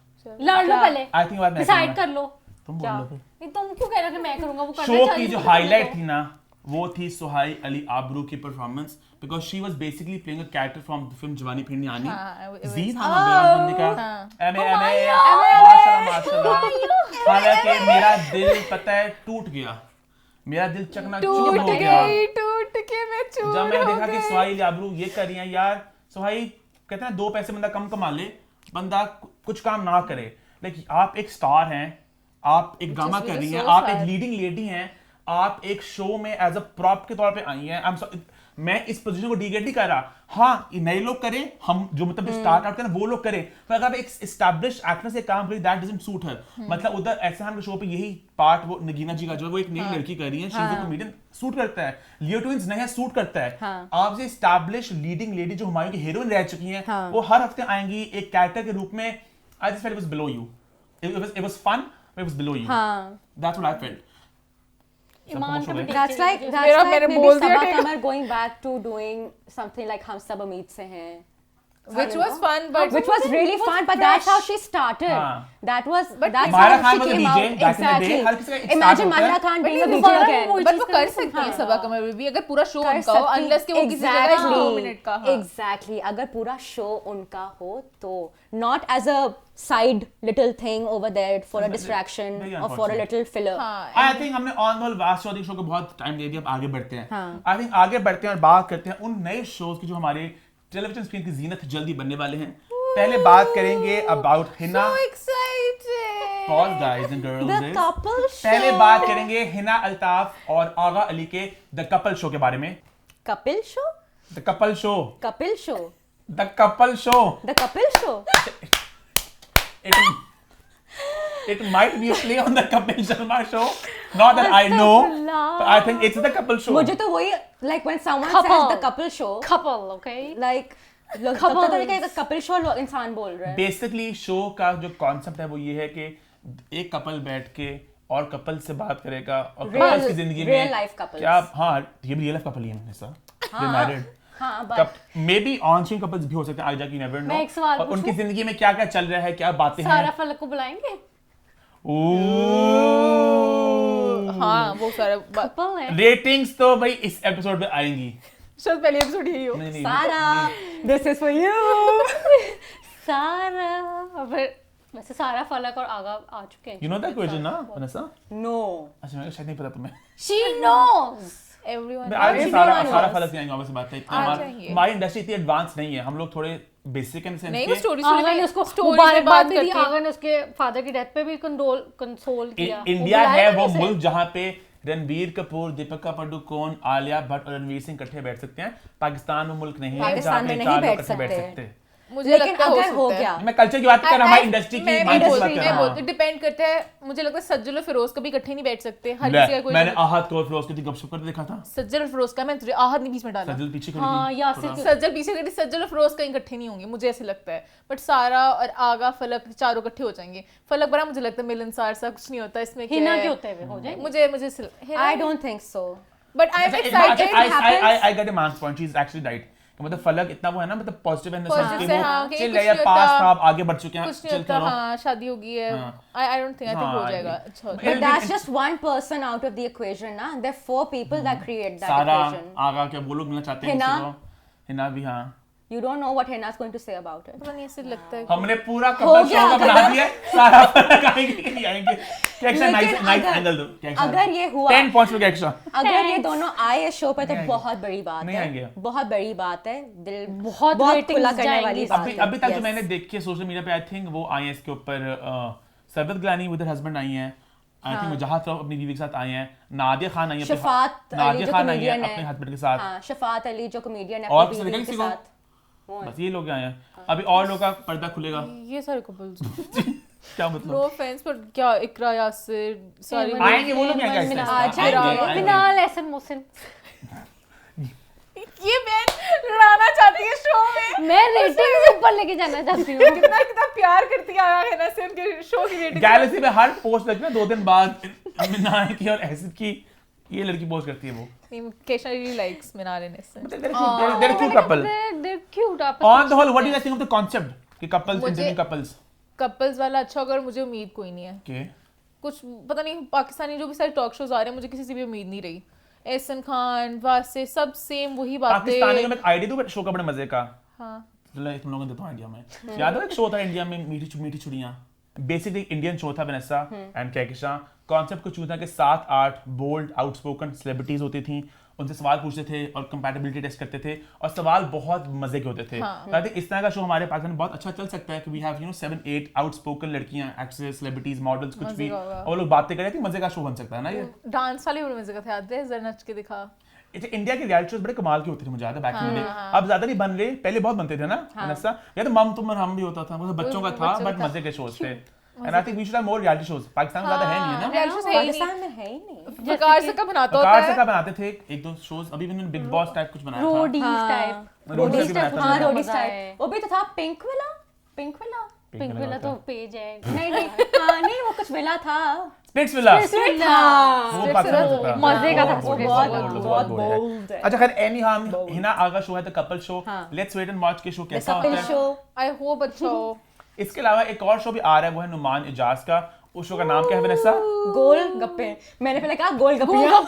लड़ लो पहले, आई थिंक बात मैं डिसाइड करूंगा। कर लो। तुम क्या? बोल लो फिर। नहीं तुम क्यों कह रहे हो कि मैं करूंगा? वो करना शो चाहिए, की जो तो हाईलाइट करने थी ना, वो थी सुहाई अली आबरू की performance, because she was basically playing a character from the film जवानी फिर यानी हाँ, वो- जी था ना बयान बंदे का, हाँ। एम माशाल्लाह माशाल्लाह। हालांकि मेरा दिल पता है टूट गया, मेरा दिल चकनाचूर टूट हो गया टूट के मैं चूर जब मैंने हो देखा कि गई। सुहाई आबरू ये कर रही है। यार सुहाई कहते हैं 2 पैसे बंदा कम कमा ले, बंदा कुछ काम ना करे, लेकिन आप एक स्टार हैं, आप एक ड्रामा कर रही हैं, आप एक लीडिंग लेडी हैं, आप एक शो में एज अ प्रॉप के तौर पे आई हैं। मैं इस पोजीशन को डिग्रेड नहीं कर रहा। हाँ, ये नए लोग करें, हम जो मतलब स्टार्ट आउट करें वो लोग करें, पर अगर एक एस्टैब्लिश्ड एक्ट्रेस से काम करें दैट डजंट सूट हर। मतलब उधर एहसान के शो पे यही पार्ट वो नगीना जी का जो वो एक नई लड़की कर रही है, she is a comedian, suit करता है। लियो ट्विंस नया सूट करता है। आप से एस्टैब्लिश्ड लीडिंग लेडी जो हुमायूं की हीरोइन रह चुकी हैं, वो हर हफ्ते आएंगी एक कैरेक्टर के रूप में। I just felt it was below you, it was fun, but it was below you. That's what I felt. Iman का भी That's like मैंने maybe बोल दिया Sabaa take- Qamar going back to doing something like हम सब उम्मीद से हैं, which was fun, but which was really fun, but that's how she started. हाँ. That was But that's Myra how Khan she was a came DJ out. back in the day. Exactly. हर किसी का एक Imagine start होता है. Myra Khan being a But DJ दोबारा again. वो but वो चीज़ कर कर सकती है सकती सबा कमर में भी, अगर पूरा शो कर उनका हो, सकती- unless कि वो किसी जगह 2 मिनट का। हाँ. Exactly. अगर पूरा शो उनका हो तो not as a side little thing over there for a distraction very or for a little filler. I think हमने ऑन होल वास्ट चौधरी शो को बहुत टाइम दे दिया, अब आगे बढ़ते हैं। आई थिंक आगे बढ़ते हैं और बात करते हैं उन नए शोज की जो हमारे टेलीविजन स्क्रीन की जीनत जल्दी बनने वाले हैं। पहले बात करेंगे about Hina. So excited. Pause guys and girls, The couple show. पहले बात करेंगे हिना अल्ताफ और आगा अली के द कपल शो के बारे में। Kapil show? The couple show, Kapil show. The couple show. The Kapil show. It might be a play on the Kapil Sharma show. Not that I know, but I think it's the couple show. मुझे तो वही like when someone Couple. says the couple show, couple, okay? like Couples. लगता था कि Kapil show इंसान बोल रहा है। बेसिकली शो का जो कॉन्सेप्ट है वो ये है कि एक कपल बैठ के और कपल से बात करेगा और कपल्स की जिंदगी में real life couples. क्या, हाँ ये भी रियल लाइफ कपल ही है सर, दे मैरिड। हाँ, but may be on screen couples भी हो सकते हैं, आई जा की नेवर नो। मैं एक सवाल और उनकी पूछूं? जिंदगी में क्या क्या चल रहा है, क्या बातें सारा हैं। फलक को बुलाएंगे? हाँ, वो सारा couple है। रेटिंग्स तो भाई इस एपिसोड में आएंगी। शायद पहले एपिसोड यही हो। नहीं नहीं सारा, this is for you. सारा, और फिर वैसे सारा फलक और आगा आ चुके हैं। यू नो दैट क्वेश्चन ना वनसा? No. अच्छा मैं शायद नहीं पता तुम्हें। She knows. Everyone. मैं आज she सारा knows. सारा फलक नहीं आएंगे, ऑब्वियस बात है। आ जाएंगे। हमारी इंडस्ट्री इतनी एडवांस नहीं है, हम लोग थोड़े बेसिक इन सेंस नहीं, वो के स्टोरी आगा ने उसको स्टोरी में मुबारकबाद बात भी दी, करती है। आगा ने उसके फादर की डेथ पे भी कंसोल किया। इंडिया बुलाया है था वो उसे। मुल्क जहाँ पे रणबीर कपूर, दीपिका पादुकोण, आलिया भट्ट और रणवीर सिंह इकट्ठे बैठ सकते हैं। पाकिस्तान वो मुल्क नहीं है पाकिस्तान जहाँ में पे नहीं चार लोग बैठ इकट्ठे बैठ सकते। सकते। मुझे लेकिन लगता है अगर हो सकता है। गया, मैं कल्चर की बात कर रहा हूँ, हमारी इंडस्ट्री की मैं माइंड की बात बोलती कर मैं रहा हूँ। बोलती डिपेंड करता है। मुझे लगता है सज्जल और फिरोज कभी इकट्ठे नहीं बैठ सकते। हर किसी का कोई मैंने आहत को और फिरोज की गपशप करते देखा था। सज्जल और फिरोज का मैं तुझे आहत नहीं बीच में डाला। सजल पीछे खड़ी हाँ, थी यासिर थोड़ा। की- सज्जल पीछे खड़ी, सज्जल और फिरोज कहीं इकट्ठे नहीं होंगे, मुझे ऐसे लगता है। बट सारा और आगा फलक चारों इकट्ठे हो जाएंगे। फलक बड़ा मुझे लगता है मिलनसार सा कुछ नहीं होता इसमें। क्या हिना है? के होते हुए हो जाएंगे। मुझे I don't think so. But I am excited. I got a man's point. She's actually right. मतलब फलक इतना वो है ना, मतलब पॉजिटिव है Positive से, हाँ, कि चल कुछ रहा है, नहीं पास होता। था, आप आगे बढ़ चुके हैं, कुछ नहीं चल होता। करो। हाँ, शादी हो गई है। हाँ। I don't think, I think हो हाँ, जाएगा। I- अच्छा But that's just one person out of the equation, ना? There are 4 people that create that सारा equation. आगा क्या वो लोग मिलना चाहते हैं हिना? किसी को। हिना भी हाँ। You don't know what Hina's going to say about it. पता नहीं, ऐसे लगता है। हमने पूरा कपल गया शो का अगर- बना दिया है, सारा फलक आएंगे कि नहीं आएंगे। क्या एक्शन, नाइस लेकिन नाइस अगर- एंगल दो, क्या एक्शन? अगर ये हुआ, 10 पॉइंट्स पे क्या एक्शन? अगर ये दोनों आए इस शो पर तो नहीं बहुत बड़ी बात नहीं है। आएंगे। बहुत बड़ी बात है। दिल बहुत बहुत ratings खुला करने वाली जाएंगी। बात अभी है। अभी तक जो Yes. मैंने देखी है सोशल मीडिया पे, आई थिंक वो आई हैं इसके ऊपर Sarwat Gilani with her husband आई हैं। आई थिंक वजाहत साहब अपनी बीवी के साथ आई हैं। नादिया खान आई हैं अपने- शफात अली नादिया जो खान आई हैं comedian है। अपने हस्बैंड के साथ। हाँ, शफात अली जो कॉमेडियन है और अपनी किसी बीवी ने के किसी को? साथ। वो है। बस ये लोग आए हैं। अभी और लोग का पर्दा खुलेगा। ये सारे कपल्स। क्या मतलब? नो ऑफेंस, पर क्या इकरा यासिर सारी एमन- आएंगे वो लोग, क्या एमन कैसे? मिनाज। आज आएंगे, आएंगे। आएंगे। मिनाल एहसन मोहसिन। ये बहन लड़ाना चाहती है शो में। मैं रेटिंग ऊपर लेके जाना चाहती हूँ। कितना कितना प्यार करती है आगा है ना से उनके शो की रेटिंग। गैलेक्सी पे हर पोस्ट लगती है 2 दिन बाद मिनाल की और एसिड की, ये लड़की पोस्ट करती है वो। केशा रियली लाइक्स मिनाल इन इस। They're a cute couple. They're cute. आपस On में the whole, what do you think of the concept कि couples मुझे- entertaining couples? कपल्स वाला अच्छा होगा, और मुझे उम्मीद कोई नहीं है। के कुछ पता नहीं, पाकिस्तानी जो भी सारे टॉक शोज आ रहे हैं, मुझे किसी से भी उम्मीद नहीं रही। एहसन खान वासे सब सेम वही पाकिस्तानी बातें। में मैं आईडी दूं शो का बड़े मजे का। हाँ, चलो तुम लोगों को देता हूं आइडिया में। याद है एक शो था इंडिया में, मीठी मीठी चुड़ियां। बेसिकली इंडियन शो था, वनेसा एंड कहकशा। कॉन्सेप्ट कुछ यूं था कि 7-8 बोल्ड आउटस्पोकन सेलिब्रिटीज होती थी, उनसे सवाल पूछते थे और कंपैटिबिलिटी टेस्ट करते थे, और सवाल बहुत मजे के होते थे। आई थिंक इस तरह का शो हमारे पाकिस्तान में बहुत अच्छा चल सकता है कि वी हैव 7-8 आउटस्पोकन लड़कियां, एक्ट्रेस, सेलिब्रिटीज, मॉडल्स, कुछ भी, मजे का होगा। और वो लोग बातें करें, मजे का शो बन सकता है ना ये। डांस वाले बड़े मजे का था, याद है? जरा नच के दिखा। इंडिया के रियलिटी शोज बड़े कमाल के होते थे मुझे याद है बैक इन द डे। अब ज्यादा नहीं बन रहे, पहले बहुत बनते थे ना वनेसा। या तो मम तुम और हम भी होता था, मतलब बच्चों का था, बट मजे के शोज थे। And I think we should have more reality shows. Pakistan में ज्यादा है नहीं है ना, रियलिटी शोज है ही पाकिस्तान में है ही नहीं। नहीं। वकार से का बनाता होता कार से है, का बनाते थे एक दो शोज। अभी उन्होंने बिग बॉस टाइप कुछ बनाया था, रोडीज टाइप। Roadies type. हाँ रोडी मजा है। स्टाइल, वो भी तो था पिंक विला। पिंक विला तो पेज है। नहीं हाँ नहीं वो कुछ विला था। स्पिट्स विला हाँ वो पाकिस्तान से था। मजे का था बहुत Spitz बहुत Villa। बहुत बोल्ड है। अच्छा खैर एनी हम हिना आगा शो है the couple show. Let's wait and watch के शो कैसा होता कपिल है। शो। आई होप अच्छा हो। इसके अलावा एक और शो भी आ रहा है, वो है नुमान इजाज का। उस शो का नाम क्या है वनेसा? गोल गप्पे। मैंने पहले कहा गोल गप्पियाँ।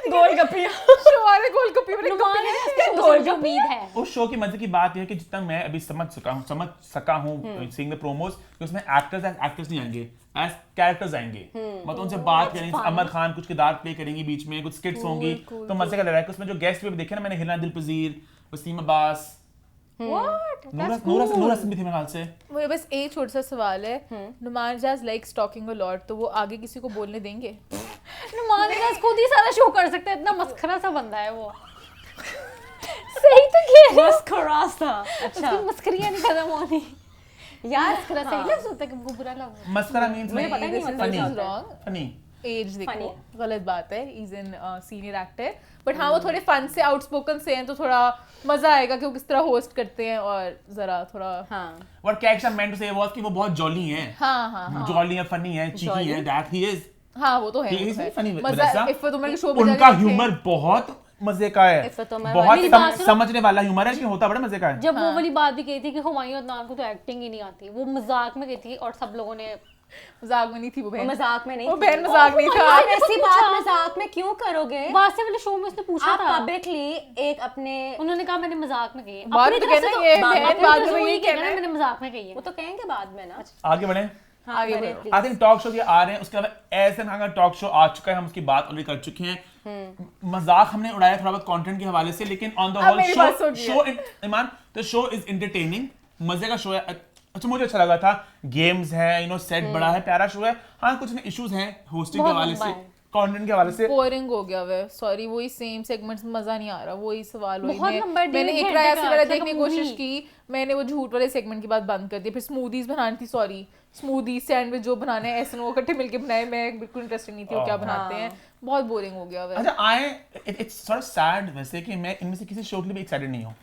गोल गप्पियाँ। शो वाले गोलगप्पे वाले नुमान है गप्पे। इसके गोल जो उम्मीद है। उस शो की मजे की बात यह है कि जितना मैं अभी समझ सका हूँ सीइंग द प्रोमोस, कि उसमें एक्टर्स नहीं आएंगे, एज कैरेक्टर्स आएंगे। मतलब उनसे बात करेंगे, अमर खान कुछ किरदार प्ले करेंगे, बीच में कुछ स्किट्स होंगी, तो मजे का लग रहा है। उसमें जो गेस्ट भी देखे ना मैंने, हिना दिलपजीर, वसीम अब्बास, नूर हसन भी थे मेरे ख्याल से। मुझे बस एक छोटा सा सवाल है, Nauman Ijaz likes talking a lot, तो वो आगे किसी को बोलने देंगे? नुमान इजाज खुद ही सारा शो कर सकता है, इतना मस्खरा सा बंदा है वो। सही तो कह रही बस खरास था। अच्छा उसकी मस्करियां नहीं खत्म होनी। यार मस्करा सही लफ्ज होता है कि हमको बुरा लफ्ज। मस्करा मींस मुझे पता ही नहीं मतलब फनी क्या होता है। फनी। एज देखो गलत बात है, is in senior actor, but हाँ वो थोड़े फन से आउटस्पोकन से हैं, तो थोड़ा मजा आएगा कि वो किस तरह होस्ट करते हैं, और जरा थोड़ा हाँ व्हाट कैक्स आई मेंट टू से वाज कि वो बहुत जॉली हैं। हाँ जॉली है, फनी है, चीकी है, दैट ही इज। हाँ वो तो है, He is funny with मजा। Vanessa। इफ तुम मेरे शो पे उनका जाके ह्यूमर बहुत मजे का है, इफ़ तो मैं बहुत मेरी बात सुनो। समझने वाला ह्यूमर है, लेकिन होता बड़ा मजे का है। जब वो वाली बात भी कही थी कि हुमायूं अदनान को तो एक्टिंग ही नहीं आती, वो मजाक में गई थी और सब लोगों ने मजाक में नहीं थी वो वो बहन, मजाक में नहीं वो थी। बहन मजाक नहीं था। आप ऐसी बात मजाक में क्यों करोगे? वासे वाले शो में उसने पूछा आप था, पब्लिकली एक अपने उन्होंने कहा मैंने मजाक में कही है। बात अपनी तो तरफ कहना से ये तो- बहन, अपनी बात तरफ तो से यही वही कहना कहना है। मैंने मजाक में कही है। वो तो कहेंगे बाद में ना। आगे बढ़े। आगे बढ़े, बढ़ो। आई थिंक टॉक शो ये आ रहे हैं, उसके अलावा एहसन खान का टॉक शो आ चुका है, हम उसकी बात ऑलरेडी कर चुके हैं। मजाक हमने उड़ाया थोड़ा बहुत कंटेंट के हवाले से, लेकिन ऑन द अब होल मेरी बात सुनिए। Show Iman the show is entertaining, मजे का शो है। अच्छा मुझे अच्छा लगा था, गेम्स है, सेट बड़ा है, प्यारा शो है। हाँ कुछ इश्यूज हैं होस्टिंग के बहुत हवाले लंबा से, है। कंटेंट के हवाले से। बोरिंग हो गया वे, सॉरी, वही सेम सेगमेंट्स में मजा नहीं आ रहा, वही सवाल वही बहुत लंबा है, मैंने 1.5 एक राय घंटे से का, वाला अच्छा देखने की तो कोशिश movie। की, मैंने वो झूठ वाले सेगमेंट के बाद बंद कर दिया। फिर स्मूदीज बनानी थी, सॉरी स्मूदी सैंडविच जो बनाने हैं ऐसे वो इकट्ठे मिलके बनाए, मैं बिल्कुल इंटरेस्टिंग नहीं थी वो क्या बनाते हैं, बहुत बोरिंग हो गया वे। अच्छा इट्स सॉर्ट ऑफ सैड वैसे कि मैं इनमें से किसी शो के लिए भी एक्साइटेड नहीं हूँ।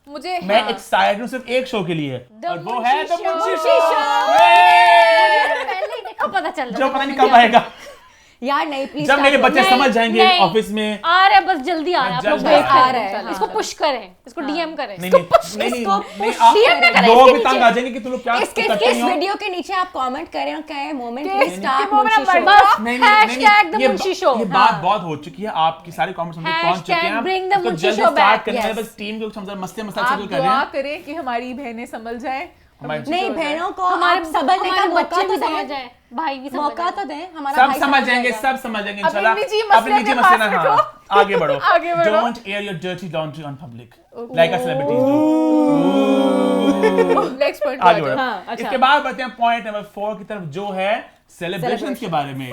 मुझे मैं एक्साइटेड हूँ सिर्फ एक शो के लिए, और वो है द मुंशी शो। शो। पहले ही देखा पता चल रहा जो था पता नहीं क्या कब आएगा, यार नहीं प्लीज जब मेरे बच्चे नहीं, समझ जाएंगे नहीं। ऑफिस में। आ रहा है, बस जल्दी आ रहा है, आप लोग जल्द वेट आ रहा है, करें, हाँ। इसको पुश करें, इसको डीएम करें। नहीं नहीं इसको नहीं push आप DM में करें, लोग इसके भी तंग नीचे। आ जाएंगे कि तुम लोग क्या इसके करते इस हो। वीडियो के नीचे आप कमेंट करें और कहें मोमेंट नहीं, प्लीज नहीं, स्टार्ट नहीं, मुंशी शो। बस नहीं, hashtag the ये मुंशी शो। ये बात बहुत हो चुकी है, आपकी सारी कमेंट्स हम तक पहुंच चुके हैं। Hashtag bring the इसको मुंशी जल्दी show स्टार्ट back, करने वाले yes। बस टीम के कुछ हम मसले मसाइल आप सेटल कर रहे दुआ हैं। करें कि हमारी बहनें समझ जाएं, हमारे- नहीं बहनों को हमारे आप संभलने का हमारे मौका बच्चे तो भी समझ दें, जाए, भाई भी समझ मौका जाए। तो दें, हमारा सब भाई समझ जाएंगे, जाएगा। सब समझ जाएंगे अपने इंशाल्लाह। निजी मसले अपने निजी अपने मसले पास ना, रखो। हाँ आगे बढ़ो। आगे बढ़ो। Don't air your dirty laundry on public like a celebrity do। Next point आगे बढ़ो। हाँ, अच्छा। इसके बाद बढ़ते हैं पॉइंट नंबर 4 की तरफ, जो है सेलिब्रेशन के बारे में।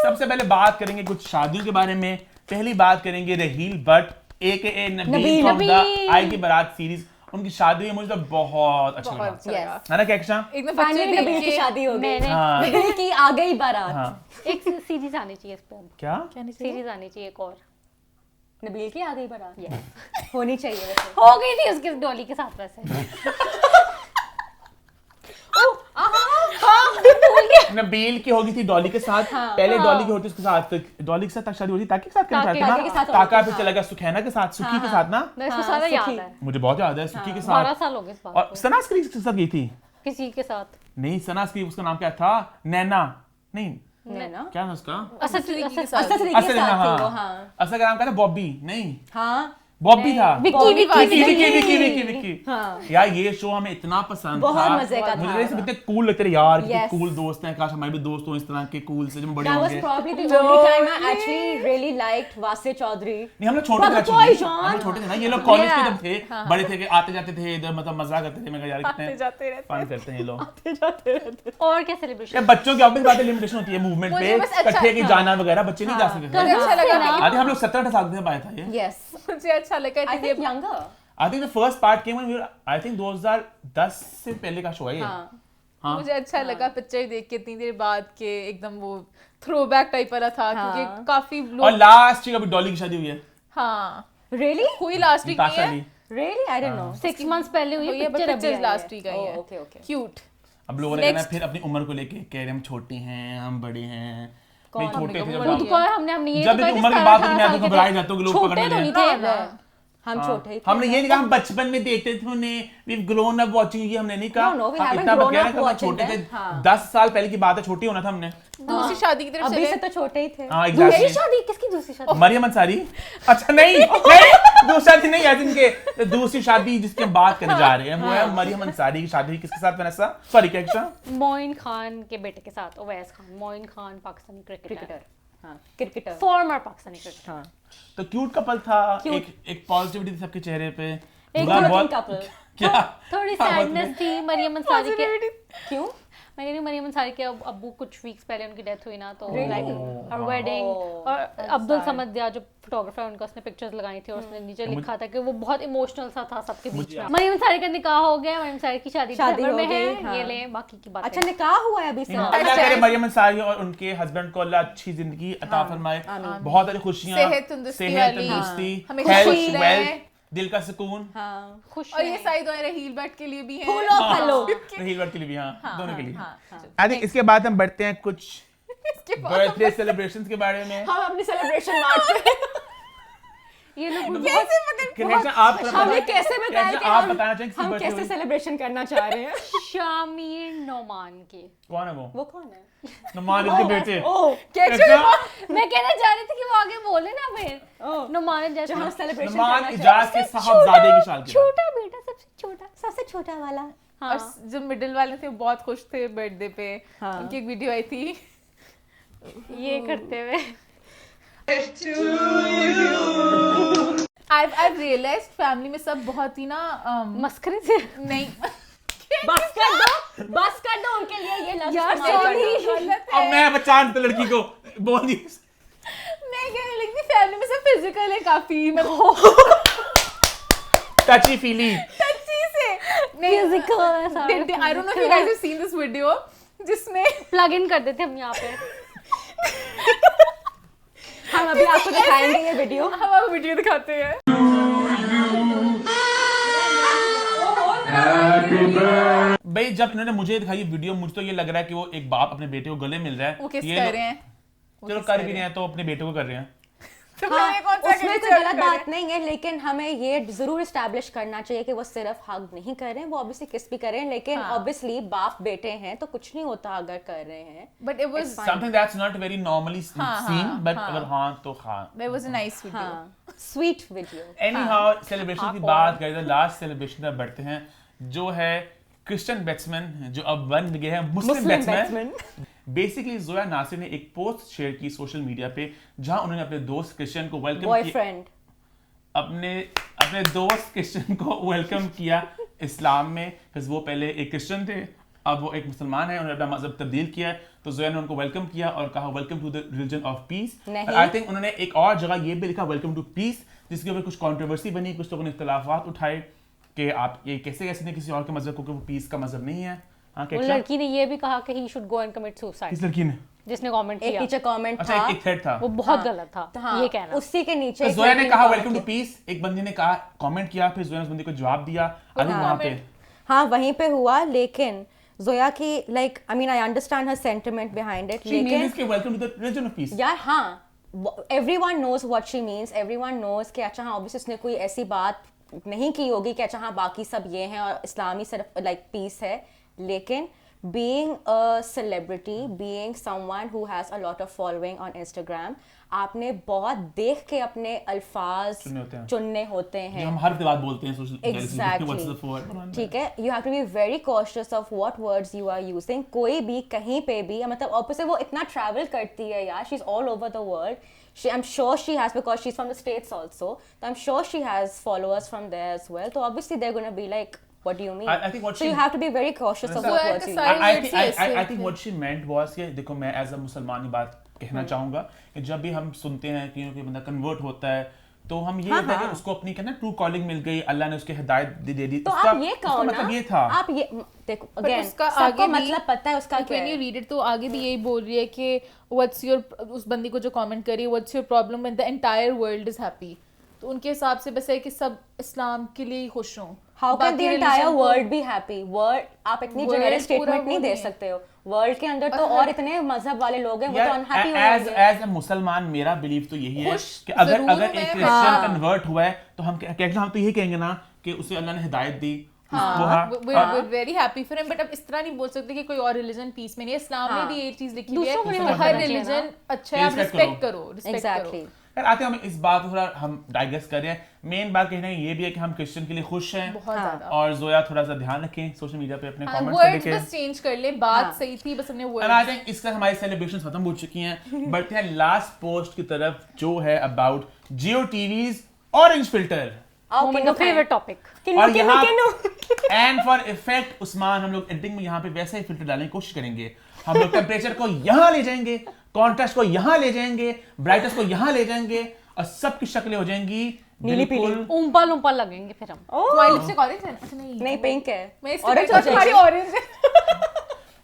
सबसे पहले बात करेंगे कुछ शादियों के बारे में। पहली बात करेंगे Raheel Bhatt AKA Nabeel from the आई की बारात सीरीज। उनकी शादी हुई, मुझे तो बहुत अच्छा लगा, बहुत Yes। है ना कैक्शा? एकदम बच्चे फाइनली देख नबील की के शादी हो गई, मैंने हाँ नबील की आ गई बारात। हाँ एक सीरीज आनी चाहिए इस पे, अब क्या सीरीज आनी चाहिए एक और। नबील की आ गई बारात होनी चाहिए वैसे। हो गई थी उसके डॉली के साथ वैसे। नबील की होगी थी डॉली के साथ, पहले डॉली की होती उसके साथ, डॉली के साथ शादी होती, ताकि के साथ करना ताकि चाहते के ना, साथ ताका होती, फिर चला गया सुखैना के साथ, सुखी के साथ ना, इसको हाँ, सारा याद सुखी। है। मुझे बहुत याद है सुखी के 12 साथ। साल हो गए इस बात और को। सना स्क्रीन के साथ गई थी, किसी के साथ नहीं सना स्क्रीन, उसका नाम क्या था, नैना नहीं, नैना क्या था उसका, असद असद असद के तरीके असल के साथ थी वो, हाँ हाँ असल का नाम क्या था, बॉबी नहीं, हाँ बॉबी था विक्की हाँ। यार ये शो हमें इतना पसंद था, बहुत मजे का था। मुझे सब इतने कूल लगते थे यार, कितने Yes. कूल दोस्त हैं, काश हमारे भी दोस्त हो इस तरह के कूल से जब हम बड़े That was होंगे। probably the only time I actually really liked Wasi Chaudhary. नहीं हम लोग छोटे थे Brother actually, Toy हम लोग John. छोटे थे ना, ये लोग कॉलेज के Yeah. जब थे बड़े थे के आते जाते थे इधर, मतलब मजाक करते थे, मैं कहा यार कितने जाते रहते फन करते हैं ये लोग। और क्या या सेलिब्रेशन बच्चों की ऑब्वियस बात है, लिमिटेशन होती है मूवमेंट मुझे पे, बस अच्छा- इकट्ठे की जाना वगैरह, बच्चे नहीं जा सकते मुझे थे। अच्छा लगा आधे हम लोग 17-18 साल के आया था ये। Yes. मुझे अच्छा लगा I think younger. I think the first part came when I think 2010 से पहले का शो है ये। हाँ। मुझे अच्छा लगा पिक्चर देख के इतनी देर बाद के एकदम वो थ्रोबैक टाइप वाला था क्योंकि काफी और लोग लास्ट वीक अभी डॉली की शादी हुई है, हाँ Really? हुई लास्ट वीक नाताशा नहीं ली। है Really? I don't know. 6 months पहले हुई हुई है बट पिक्चर अभी पिक्चर आई लास्ट है। वीक आई है Oh, okay, okay. क्यूट अब लोगों ने कहना Next. फिर अपनी उम्र को लेके कह रहे हम छोटे हैं, हम बड़े हैं, नहीं छोटे थे हमने जब कहा खुद को हमने ये जब तो कहा इनकी कि उम्र की 17-18 बात होती है, मैं साल तो के घबरा ही थे। जाता हूँ कि लोग छोटे पकड़ने तो नहीं लगे। थे ना। हम छोटे ही थे। हमने ये नहीं कहा हम बचपन में देखते थे उन्हें, we've grown up watching, ये हमने नहीं कहा। No, no, we हम haven't इतना grown बत कह रहे up हैं कि हम watching छोटे थे, them, हाँ। 10 साल पहले की बात है, छोटे होना था हमने। दूसरी शादी की तरफ अभी चले से तो छोटे ही थे। हाँ दूसरी एग्जैक्टली। शादी किसकी दूसरी शादी? मरियम अंसारी, अच्छा नहीं नहीं दूसरी शादी नहीं है जिनके, दूसरी शादी जिसकी हम बात करने जा रहे हैं वो है मरियम अंसारी की शादी हुई किसके साथ वनसा, सॉरी क्या एक्स्ट्रा, मोइन खान के बेटे के साथ ओवैस खान। Moin Khan Pakistani cricketer, cricketer. हाँ, क्रिकेटर। Former Pakistani cricketer. हाँ। तो क्यूट कपल था, एक पॉजिटिविटी थी सबके चेहरे पे, एक बुरा good बहुत couple. क्या थोड़ी हाँ, सैडनेस थी मरियम अंसारी के। क्यों? मैं कह रही हूँ मरियम अंसारी के अब्बू कुछ वीक्स पहले उनकी डेथ हुई ना, तो Really? लाइक और वेडिंग Oh, और that's अब्दुल sad. समदिया जो फोटोग्राफर है उनका उसने पिक्चर्स लगाई थी और उसने नीचे लिखा था कि वो बहुत इमोशनल सा था सबके बीच में। मरियम अंसारी का निकाह हो गया, मरियम अंसारी की शादी शादी दिसंबर में हो गई, है, हाँ। ये ले बाकी की बात अच्छा निकाह हुआ है अभी से। अल्लाह करे मरियम अंसारी और उनके हस्बैंड को अल्लाह अच्छी जिंदगी अता फरमाए, बहुत सारी खुशियां, सेहत तंदुरुस्ती वाली, तंदुरुस्ती, हमेशा हेल्थ, खुश रहे। वेल्थ, दिल का सुकून, हाँ। खुश और ये रहें। साइड वाले हील बैट के लिए भी है फूलो फलो। हील वर्ड के लिए भी, हाँ दोनों के लिए। हाँ आई थिंक इसके बाद हम बढ़ते हैं कुछ बर्थडे सेलिब्रेशंस के बारे में। हम अपनी सेलिब्रेशन मारते हैं। ये लोग कनेक्शन आप हमें कैसे बताया कि आप बताना चाहिए किसी हम birthday कैसे हुई? सेलिब्रेशन करना चाह रहे हैं। शामीर नोमान के। कौन है वो? वो कौन है? नुमान इसके बेटे। ओह, अच्छा, मैं कहना चाह रही थी कि वो आगे बोले ना फिर ओह, नोमान जो हम जैसा सेलिब्रेशन नुमान करना इजाज के साहबजादे की साल की छोटा बेटा सबसे छोटा। सबसे छोटा वाला। हाँ और जो मिडिल वाले थे वो बहुत खुश थे बर्थडे पे, हाँ। उनकी एक वीडियो आई थी ये करते हुए। I've realized फैमिली में सब बहुत ही ना मस्करे से नहीं बस कर दो उनके लिए ये लफ्ज़ यार, इस्तेमाल sorry। करना। गलत अब है। मैं बचान तो लड़की को बोल दी। मैं कहने लगी फैमिली में सब फिजिकल है काफी, मैं टची फीली। टची से Physical है सारा। I don't know if you guys have seen this video जिसमें प्लग इन कर देते हम यहाँ पे। हम अभी आपको दिखाएंगे ये वीडियो। हम आपको वीडियो दिखाते हैं। भाई जब इन्होंने मुझे दिखाई वीडियो, मुझे तो ये लग रहा है कि वो एक बाप अपने बेटे को गले मिल रहा है। वो किस ये कर लोग- रहे हैं? चलो कर भी रहे हैं तो अपने बेटे को कर रहे हैं। तो हाँ, मैंने कौन सा उसमें किसी कोई से गलत कर बात नहीं है, लेकिन हमें ये जरूर एस्टैब्लिश करना चाहिए कि वो सिर्फ हग नहीं कर रहे हैं, वो ऑब्वियसली किस भी कर रहे हैं, लेकिन हाँ। ऑब्वियसली बाप बेटे हैं तो कुछ नहीं होता अगर कर रहे हैं। But it was Something that's not very normally seen, but अगर हाँ तो हाँ। that was a nice video. हाँ, स्वीट वीडियो। Anyhow, celebration की बात करें तो लास्ट सेलिब्रेशन पर बढ़ते हैं, जो है क्रिश्चियन बैट्समैन जो अब बन गए हैं मुस्लिम बैट्समैन। बेसिकली जोया नासिर ने एक पोस्ट शेयर की सोशल मीडिया पे, जहां उन्होंने अपने दोस्त क्रिश्चियन को वेलकम किया, बॉयफ्रेंड अपने दोस्त क्रिश्चियन को वेलकम किया इस्लाम में, बिकॉज वो पहले एक क्रिश्चियन थे, अब वो एक मुसलमान है, उन्होंने अपना मजहब तब्दील किया है, तो जोया ने उनको वेलकम किया और कहा welcome to the religion of peace. नहीं। आई थिंक उन्होंने एक और जगह ये भी लिखा वेलकम टू पीस, जिसके ऊपर कुछ कंट्रोवर्सी बनी, कुछ लोगों ने इख्तलाफात उठाए कि आप ये कैसे कह सकते हैं किसी और के मजहब को कि वो पीस का मजहब नहीं है। हाँ वो लड़की ने ये भी कहा कि he should go and commit किस सुसाइड, लड़की ने? जिसने कमेंट एक किया। नीचे कमेंट अच्छा था। एक थ्रेड था। वो बहुत गलत था हाँ, ये कहना। उसी के नीचे तो एक जोया ने लड़की कहा comment वेलकम टू किया। पीस, एक बंदे ने कहा कमेंट किया, फिर जोया ने उस बंदे को जवाब दिया, आई थिंक वहां पे हाँ वहीं पे हुआ, लेकिन जोया की like I mean I understand her sentiment behind it, she लेकिन means कि welcome to the religion of peace. यार हाँ everyone knows what she means, everyone knows कि अच्छा हाँ ऑब्वियसली उसने कोई ऐसी बात नहीं की होगी कि अच्छा हाँ बाकी सब ये हैं और इस्लामी सिर्फ लाइक पीस है, लेकिन being a celebrity, being someone who has a lot of following on Instagram, आपने बहुत देख के अपने अल्फाज चुनने होते हैं, हम हर बात बोलते हैं सोशल Exactly. ठीक है, you have to be very cautious of what words you are using. कोई भी कहीं पे भी, मतलब ऑपोजिट वो इतना ट्रैवल करती है यार, she's all over the world. I'm sure she has, because she's from the States also, so I'm sure she has followers from there as well. So obviously they're going to be like, what do you mean? I think so you have to be very cautious of what words you use. I think what she meant was कि देखो मैं as a मुसलमान ये बात कहना चाहूँगा कि जब भी हम सुनते हैं कि बंदा कन्वर्ट होता है तो हम ये होता है कि उसको अपनी कहना ट्रू कॉलिंग मिल गई, अल्लाह ने उसके हिदायत दे दी, तो आप ये कहो ना, मतलब ये था। आप ये देखो अगेन सबको मतलब पता है उसका क्या है। When you read it तो आगे भी यही बोल रही है कि what's your, उस बंदी को जो कमेंट करी what's your problem when the entire world is happy, तो उनके हिसाब से बस है कि सब इस्लाम के लिए ही खुश हों। How can the entire world be happy? World आप इतनी जनरल स्टेटमेंट नहीं दे सकते हो। वर्ल्ड के अंदर तो और इतने मजहब वाले लोग हैं, वो तो अनहैप्पी होंगे। एज अ मुसलमान मेरा बिलीव तो यही है कि अगर एक क्रिश्चियन कन्वर्ट हुआ है तो हम तो यही कहेंगे ना कि उसे अल्लाह ने हिदायत दी, we're very happy for him, but अब इस तरह नहीं बोल सकते कि कोई और रिलीजन पीस में नहीं है। इस्लाम में भी ये चीज लिखी हुई है, हर रिलीजन अच्छा है, आप रिस्पेक्ट करो, रिस्पेक्ट करो। आते हम इस बात को थोड़ा हम डाइग्रेस कर रहे हैं। मेन बात कहना ये भी है कि हम क्रिश्चियन के लिए खुश हैं बहुत ज्यादा, और जोया थोड़ा सा ध्यान रखें सोशल मीडिया पे अपने कमेंट्स वर्ड्स लेके, बस चेंज कर ले, बात सही थी, बस हमने वर्ड्स। आई थिंक इसका हमारी सेलिब्रेशंस खत्म हो चुकी हैं। बढ़ते हैं लास्ट पोस्ट की तरफ जो है about Jio TVs orange filter, मेरा फेवरेट टॉपिक। और यहाँ एंड फॉर इफेक्ट उस्मान हम लोग एडिटिंग में यहाँ पे वैसा ही फिल्टर डालने की कोशिश करेंगे। हम लोग टेम्परेचर को यहाँ ले जाएंगे, कॉन्ट्रास्ट को यहाँ ले जाएंगे, ब्राइटनेस को यहाँ ले जाएंगे और सबकी शक्लें हो जाएंगी नीली पीली, उम्पल उम्पल लगेंगे फिर हम। तुम्हारी लिपस्टिक ऑरेंज है? अच्छा नहीं पिंक है, ऑरेंज तुम्हारी ऑरेंज है।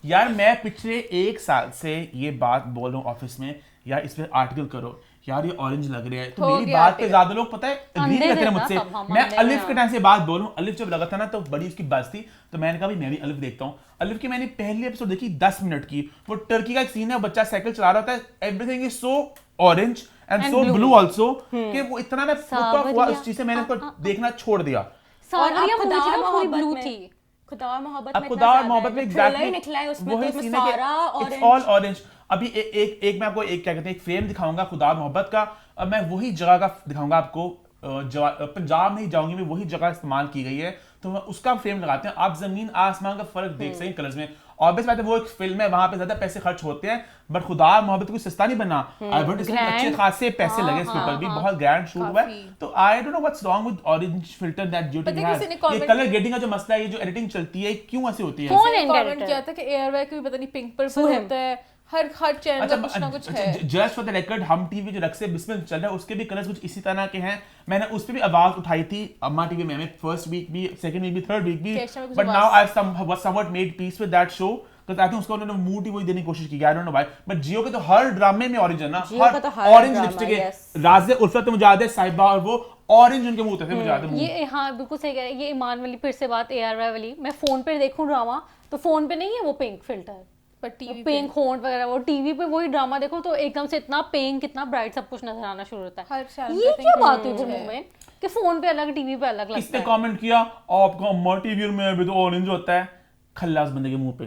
यार मैं पिछले 1 साल से ये बात बोल रहा हूँ ऑफिस में, यार इस पे आर्टिकल करो, यार ये ऑरेंज लग रहा है, तो मेरी बात पे ज्यादा लोग पता है एग्री करते हैं मुझसे। मैं अलिफ के टाइम से बात बोलूं, अलिफ जब लगा था ना तो बड़ी उसकी बस थी, तो मैंने कहा भाई मैं भी अलिफ देखता हूं। अलिफ की मैंने पहली एपिसोड देखी 10 मिनट की, वो टर्की का एक सीन है, बच्चा साइकिल चला रहा होता है, everything is so orange and so blue also कि वो इतना मैं पुट ऑफ हुआ उस चीज से, मैंने उसको देखना छोड़ दिया। सावरिया पूरी ब्लू थी, खुदा और मोहब्बत अब खुदा और मोहब्बत में एग्जैक्टली निकला है उसमें, वही तो सीन है कि इट्स ऑल ऑरेंज। अभी एक मैं आपको एक क्या कहते हैं एक फ्रेम दिखाऊंगा खुदा और मोहब्बत का, अब मैं वही जगह का दिखाऊंगा आपको, पंजाब नहीं जाऊंगी मैं, वही जगह इस्तेमाल की गई है, तो मैं उसका फ्रेम लगाते हैं, आप जमीन आसमान का फर्क देख सकें कलर्स में। ऑब्वियस बात है वो एक फिल्म है, वहां पे ज्यादा पैसे खर्च होते हैं, बट खुदा और मोहब्बत कोई सस्ता नहीं बना, बट इसमें अच्छे खासे पैसे लगे इसके ऊपर भी, बहुत ग्रैंड शूट हुआ है। तो आई don't know what's wrong with orange filter that Jio TV has. ये कलर ग्रेडिंग का जो मसला है, ये जो एडिटिंग चलती है, क्यों ऐसे होती है? कौन कमेंट किया था कि एयरवे भी पता नहीं पिंक पर्पल होता है, हर चैनल में कुछ ना कुछ है। जस्ट फॉर द रिकॉर्ड हम टीवी जो रक्से बिस्मिल चल रहा है उसके भी कलर्स कुछ इसी तरह के हैं, मैंने उस पे भी आवाज उठाई थी अम्मा टीवी में, फर्स्ट वीक भी, सेकंड वीक भी, थर्ड वीक भी, but now I somewhat made peace with that show, because I think उसको उन्होंने मूड ही वही देने की कोशिश की, I don't know why, but जियो के तो हर ड्रामे में ऑरेंज है ना, हर ऑरेंज लिपस्टिक है, राज़े उल्फत मुझे याद है साहिबा और वो ऑरेंज उनके मुंह थे मुझे याद है। ये हाँ बिल्कुल सही कह रहे हैं, ये ईमान वाली फिर से बात ARY वाली, मैं फोन पे देखूं ड्रामा तो फोन पे नहीं है वो पिंक फिल्टर, पर टीवी पिंक होंठ वगैरह, वो टीवी पे वही ड्रामा देखो तो एकदम से इतना पिंक कितना ब्राइट सब कुछ नजर आना शुरू होता है। हर चैनल ये क्या बात हुई फिर मूवमेंट कि फोन पे अलग टीवी पे अलग लगता है। किसने कमेंट किया आपका अम्मा टीवी में अभी तो ऑरेंज होता है, खल्लास बंदे के मुंह पे।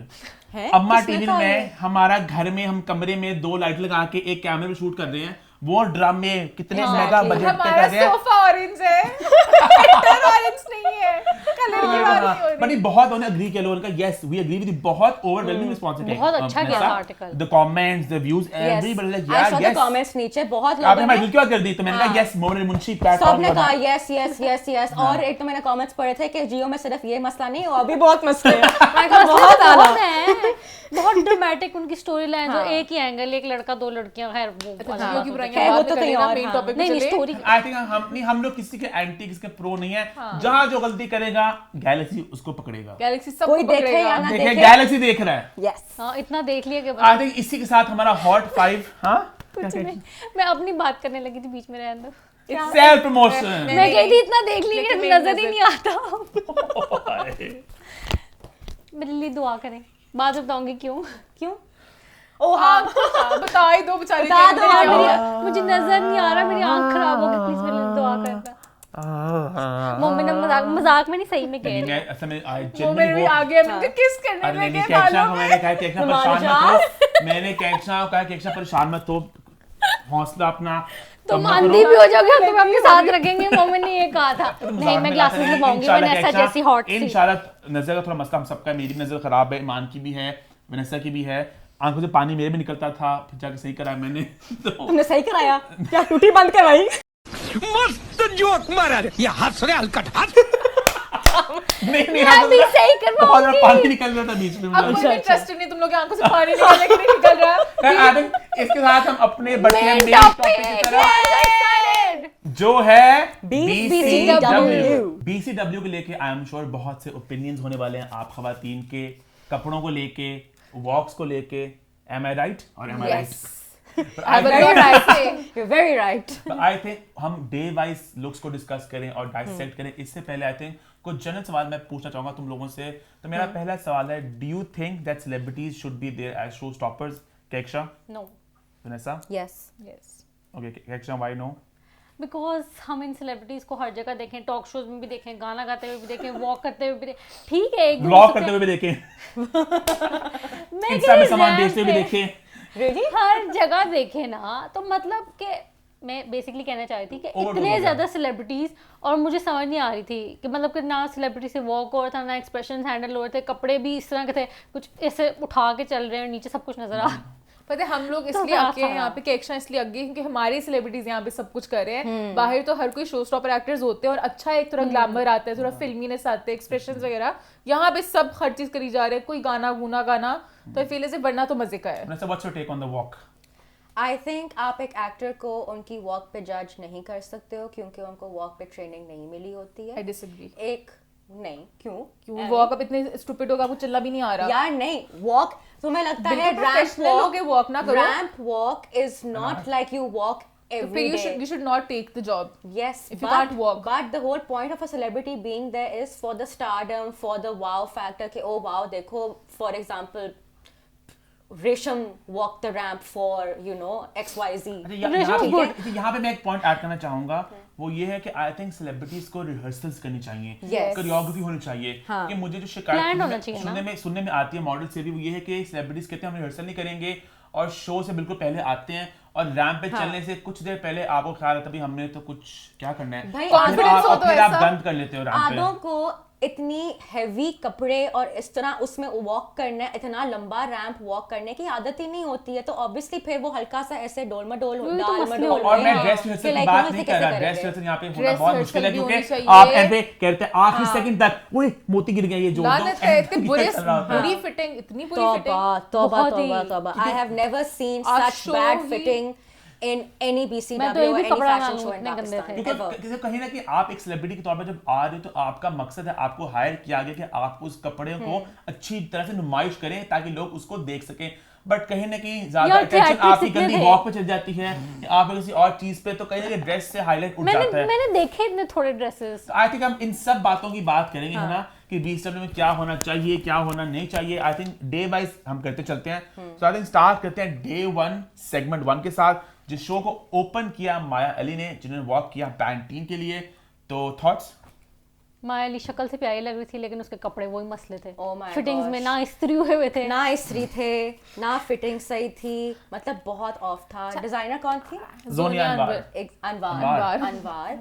अम्मा टीवी में हमारा घर में हम कमरे में 2 लाइट लगा के एक कैमरे में शूट कर रहे हैं, वो ड्रामे कितने मेगा बजट पे कर रहे हैं। सोफा ऑरेंज है, फिल्टर ऑरेंज नहीं है, कलर की बात नहीं हो रही। बट ये बहुत उन्होंने एग्री किया, लोगों का यस वी एग्री विद, बहुत ओवरवेलमिंग रिस्पांस है, बहुत अच्छा गया था article, the comments the views everybody like यार यस, कमेंट्स नीचे बहुत लोगों आपने हमारी दिल की बात कर दी, तो मैंने कहा यस मोर मुंशी प्लेटफॉर्म सबने कहा यस यस यस यस, और एक तो मैंने कमेंट्स पढ़े थे कि जियो में सिर्फ ये मसला नहीं और भी बहुत मसले हैं, मैंने कहा बहुत आला है, बहुत ड्रामेटिक उनकी स्टोरी लाइन, जो एक ही एंगल, एक लड़का 2 लड़कियां, खैर वो की बुराइयां वो तो कहीं और मेन टॉपिक नहीं स्टोरी। आई थिंक हम लोग किसी के एंटी किसी के प्रो नहीं है, जहां जो गलती करेगा गैलेक्सी उसको पकड़ेगा, गैलेक्सी सब कोई देखे या ना देखिए देखे, गैलेक्सी देख रहा है। यस हाँ इतना देख लिया कि आई थिंक इसी के साथ हमारा हॉट 5 हाँ कुछ नहीं, मैं अपनी बात करने लगी थी बीच में रहने दो, इट्स सेल्फ प्रमोशन। मैं कही थी इतना देख लिया कि नजर ही नहीं आता। मेरे लिए दुआ करें, बाद में बताऊंगी क्यों क्यों। ओ हाँ बता ही दो बेचारी, मुझे नजर नहीं आ रहा, मेरी आंख खराब हो गई, प्लीज मेरे लिए दुआ करना। मम्मी ने मजाक में नहीं, सही में कह रही मैं असल में वो मेरे भी आ गया, मैंने किस करने अरे में नहीं, क्या कैक्शा को मालूम मैंने कहा कैक्शा परेशान मत हो, मैंने कैक्शा को कहा कैक्शा परेशान मत हो, हौसला अपना तो मांदी भी हो जाओगे हम तुम्हें अपने साथ रखेंगे, मम्मी ने ये कहा था। नहीं मैं ग्लासेस लगाऊंगी, वनेसा जैसी हॉट सी। इंशाल्लाह नजर का थोड़ा मसला हम सबका, मेरी नजर खराब है, ईमान की भी है, वनेसा की भी है, आंखों से पानी मेरे भी निकलता था, फिर जाके सही कराया मैंने। तो तुमने सही कराया क्या? टूटी बंद करवाई? मस्त जोक मारा रे, ये हंस रहे हलकट हंस। नहीं मैं भी सही बहुत करवाऊंगी। पानी निकल रहा था बीच में। अब कोई इंटरेस्टेड नहीं, तुम लोग की आंखों से पानी निकलने के लिए निकल रहा है। इसके साथ हम अपने बढ़ते हैं Main मेन टॉपिक की topic, तरफ, yes, excited। जो है BCW। BCW के लेके आई एम श्योर बहुत से ओपिनियंस होने वाले हैं आप खवातीन के, कपड़ों को लेके, वॉक्स को लेके। Am I right? और am I right? You're very right. I think हम डे वाइज लुक्स को डिस्कस करें और डाइसेक्ट करें। इससे पहले आई थिंक कुछ जनरल सवाल मैं पूछना चाहूंगा तुम लोगों से। तो मेरा पहला सवाल है, do you think that celebrities should be there as show stoppers? Kehkashan? No, Vanessa? Yes. Okay, Kehkashan why no? Because हम इन सेलिब्रिटीज को हर जगह देखें, टॉक शोज में भी देखें, गाना गाते हुए भी देखें, वॉक करते हुए भी देखें, ठीक है एक व्लॉग करते हुए भी देखें, मैं इंस्टा में सामान बेचते हुए भी देखें। Really? हर जगह देखे ना, तो मतलब कि मैं बेसिकली कहना चाह रही थी कि Overdose हो इतने गया। ज्यादा सेलिब्रिटीज, और मुझे समझ नहीं आ रही थी कि मतलब कि ना सेलिब्रिटी से वॉक हो रहा था, ना एक्सप्रेशन हैंडल हो रहे थे, कपड़े भी इस तरह के थे, कुछ ऐसे उठा के चल रहे हैं, नीचे सब कुछ नजर आ पता है हम लोग तो इसलिए आगे हैं यहाँ पे, केक्शा इसलिए आगे क्योंकि हमारी सेलिब्रिटीज यहाँ पे सब कुछ कर रहे हैं। बाहर तो हर कोई शो स्टॉपर एक्टर्स होते हैं और अच्छा एक थोड़ा ग्लैमर आता है, थोड़ा फिल्मीनेस आते हैं, एक्सप्रेशंस वगैरह। यहाँ पे सब हर चीज करी जा रहे हैं, कोई गाना गुना गाना, तो आई फील ऐसे बनना तो मजे का है। Vanessa, what's your take on the walk? I think आप एक एक्टर को उनकी वॉक पे जज नहीं कर सकते हो क्योंकि उनको वॉक पे ट्रेनिंग नहीं मिली होती आई है। डिसएग्री। एक नहीं, क्यों वॉक अप इतने स्टूपिड होगा, आपको चलना भी नहीं आ रहा यार नहीं, वॉक तुम्हें लगता है बिल्कुल रैंप professional होके walk ना करो। Ramp walk is not like you walk तो every फिर day. you should not take the job. Yes, If you can't walk. But the whole point of a celebrity being there is for the stardom, for the wow factor कि oh wow देखो, for example रेशम walk the ramp for you know XYZ. यहाँ पे मैं एक point add करना चाहूंगा, वो ये है कि आई थिंक सेलिब्रिटीज को रिहर्सल्स करनी चाहिए, Yes. कोरियोग्राफी होनी चाहिए। हाँ. कि मुझे जो Planned शिकायत होना चाहिए ना। सुनने में आती है मॉडल से भी, वो ये है कि सेलिब्रिटीज कहते हैं हम रिहर्सल नहीं करेंगे और शो से बिल्कुल पहले आते हैं और रैंप पे चलने से कुछ देर पहले आपको ख्याल आता है हमने तो कुछ क्या करना है, भाई, confidence हो तो फिर आप ऐसा। बंद कर लेते हो रैंप आधों पे। को इतनी हैवी कपड़े और इस तरह उसमें वॉक करना, इतना लंबा रैंप वॉक करने की आदत ही नहीं होती है, तो ऑब्वियसली फिर वो हल्का सा ऐसे डोल-मडोल वही तो मसले हो और मैं हाँ। ड्रेस रिहर्सल की बात नहीं कर रहा, ड्रेस रिहर्सल यहाँ पे होना Dress बहुत मुश्किल है rehearsal भी क्योंकि होनी आप चाहिए। एंड पे कहते हैं आखिरी सेकंड तक ओए मोती गिर गया, ये जोड़ दो, लानत है, end इतनी पे बुरी चल रहा होता है। बुरी फिटिंग, इतनी बुरी तौबा फिटिंग। तौबा बहुत ही- तौबा तौबा, I have never seen आप such show bad he- fitting in any BCW मैं तो ये or भी any कपड़ा fashion ना show in इतने गंदे Pakistan थे। ever. क्योंकि कहीं ना कहीं आप एक सेलिब्रिटी के तौर पर जब आ रहे हो तो आपका मकसद है, आपको हायर किया गया कि आप उस कपड़े को अच्छी तरह से नुमाइश करें ताकि लोग उसको देख सकें। बट कहीं ना कहीं ज्यादा यार, अटेंशन theatrics आपकी इतने गंदी थे। वॉक पे चल जाती है, आप किसी और चीज पे, तो कहीं ना कहीं ड्रेस से हाईलाइट उठ जाता है। मैंने देखे इतने थोड़े ड्रेसेस। आई थिंक हम इन सब बातों की बात करेंगे, है ना, कि BCW में क्या होना चाहिए, क्या होना नहीं चाहिए। आई थिंक डे वाइज हम करते चलते हैं। सो आई थिंक स्टार्ट करते हैं डे 1 सेगमेंट 1 के साथ, जिस शो को ओपन किया माया अली ने, जिन्होंने वॉक किया पैंटीन के लिए। तो थॉट्स? माया अली शक्ल से प्यारी लग रही थी, लेकिन उसके कपड़े वही मसले थे। Oh my fittings gosh. में ना इस्त्री हुए हुए थे, ना इस्त्री थे, ना फिटिंग सही थी, मतलब बहुत ऑफ था। डिजाइनर कौन थी? जोनिया अनवर। अनवार। अनवार।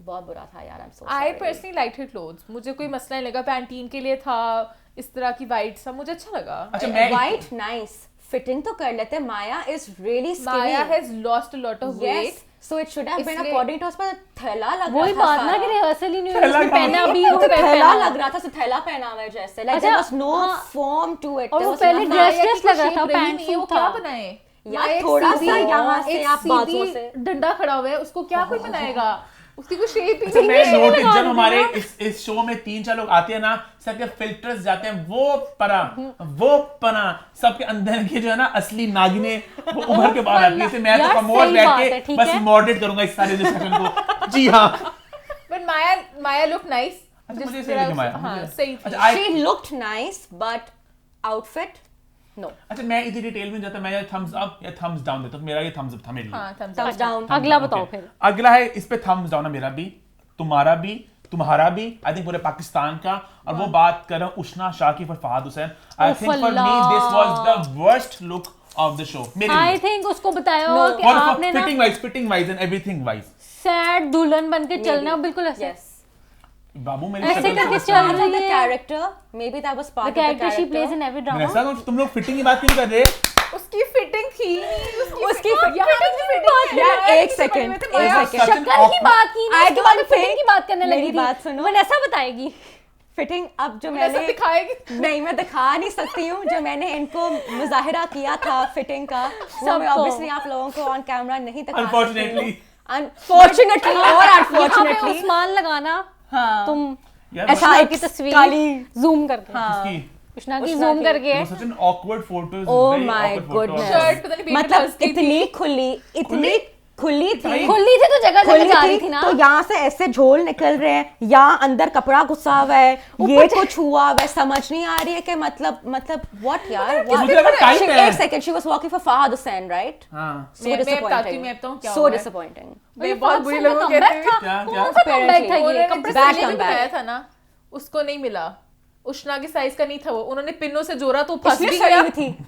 बहुत बुरा था यार, I'm so I sorry. Personally like hit clothes, मुझे कोई मसला नहीं लगा, पैंटीन के लिए था, इस तरह की वाइट सा मुझे अच्छा लगा। अच्छा मैं White nice, फिटिंग तो कर लेते। Maya is really skinny. Maya has lost a lot of Yes, weight. so it should have been इसलिए- according to us, पर थैला लग वही रहा था बात ना कि सारा। रिहर्सल ही नहीं हुई, थैला उसने पहना कहाँ? भी वो तो थैला पहना लग रहा था, so थैला पहना हुआ है जैसे, like अच्छा, there was no हाँ। form to it. और There वो was पहले nothing. dress लग रहा था, पैंट वो सूट क्या था। बनाए यार, माया एक थोड़ा सा सीधी- यहाँ से एक आप बाजू सीधी से। डंडा खड़ा हुआ है, उसको क्या कोई बनाएगा? उसकी कोई शेप ही अच्छा, नहीं मैं है। नोटिस जब हमारे इस शो में 3-4 लोग आते हैं ना, सबके फिल्टर्स जाते हैं, वो पना सबके अंदर के जो है ना असली नागिने वो उभर के बाहर आती है। मैं तो यार, कमोड सही बैठ बात है, के ठीक बस है? मॉडरेट करूंगा इस सारे डिस्कशन को। जी हाँ, But माया लुक नाइस। अच्छा मुझे सही लगा माया। हाँ मुझे- सही थी। अच्छा, She looked nice, but outfit no अच्छा मैं इतनी डिटेल में जाता, मैं या थम्स अप या थम्स डाउन देता, तो मेरा ये थम्स अप था मेरे लिए। हाँ thumbs thumbs up. down अगला बताओ फिर। अगला है इस पे थम्स डाउन है मेरा भी, तुम्हारा भी, तुम्हारा भी, आई थिंक पूरे पाकिस्तान का। और वो बात कर रहा हूँ उष्ना शाह की for Fahad Hussain. I think for me this was the worst look of the show मेरे आई लिए, थिंक उसको बताया होगा कि आपने ना fitting wise and everything wise. Sad दुल्हन बन के चलना बिल्कुल ऐसे। यस बाबू मेरी ऐसे शक्ल करके से चल पता रही द है। Character may be that was The part of the character she plays character in every मैंने drama. ऐसा तुम लोग फिटिंग की बात क्यों कर रहे? उसकी फिटिंग थी उसकी यहाँ fitting की की fitting बात है, यार, एक किसी second, बने हुए थे, एक माया। second. शक्ल की बात की I ना, उसके बाद don't फिटिंग think- की बात करने लगी मेरी थी। बात सुनो। वनेसा बताएगी। फिटिंग अब जो ऐसा मैंने दिखाएगी नहीं मैं दिखा नहीं सकती हूँ, जो मैंने इनको मुजाहिरा किया था फिटिंग का वो मैं सबको। ऑब्वियसली आप लोगों को ऑन कैमरा नहीं दिखा Unfortunately. अनफॉर्चुनेटली और यहाँ पे अनफॉर्चुनेटली उस्मान लगाना हाँ तुम यार ऐसा मतलब उष्णा एक की तस्वीर काली जूम करके इसकी उष्णा की उष्णा जूम की। करके it was such an awkward photo, Oh very my awkward photo. goodness. Shirt पता नहीं पेट में मतलब फंस गई इतनी थी। खुली इतनी खुली थी खुली थी तो जगह जगह जा रही खुली थी ना। तो यहाँ से ऐसे झोल निकल रहे हैं, यहाँ अंदर कपड़ा घुसा हुआ है, ये कुछ हुआ हुआ है, समझ नहीं आ रही है कि मतलब व्हाट यार मुझे लगा tight है। एक second she was walking for Fahad Hussain right हाँ सो मैं बताती डिसअपॉइंटिंग हूँ, मैं बताऊँ क्या सो हुआ है। डिसअपॉइंटिंग मैं बहुत बुरी लोगों comeback कहती हूँ। था। क्या क्या कौन सा comeback था ये? उन्होंने कपड़े जिस Bad सिले में comeback. बनाया था ना उसको नहीं मिला, उष्णा के साइज का नहीं था वो, उन्होंने पिनों से जोड़ा तो फंस इसलिए भी सड़ी गया, हुई थी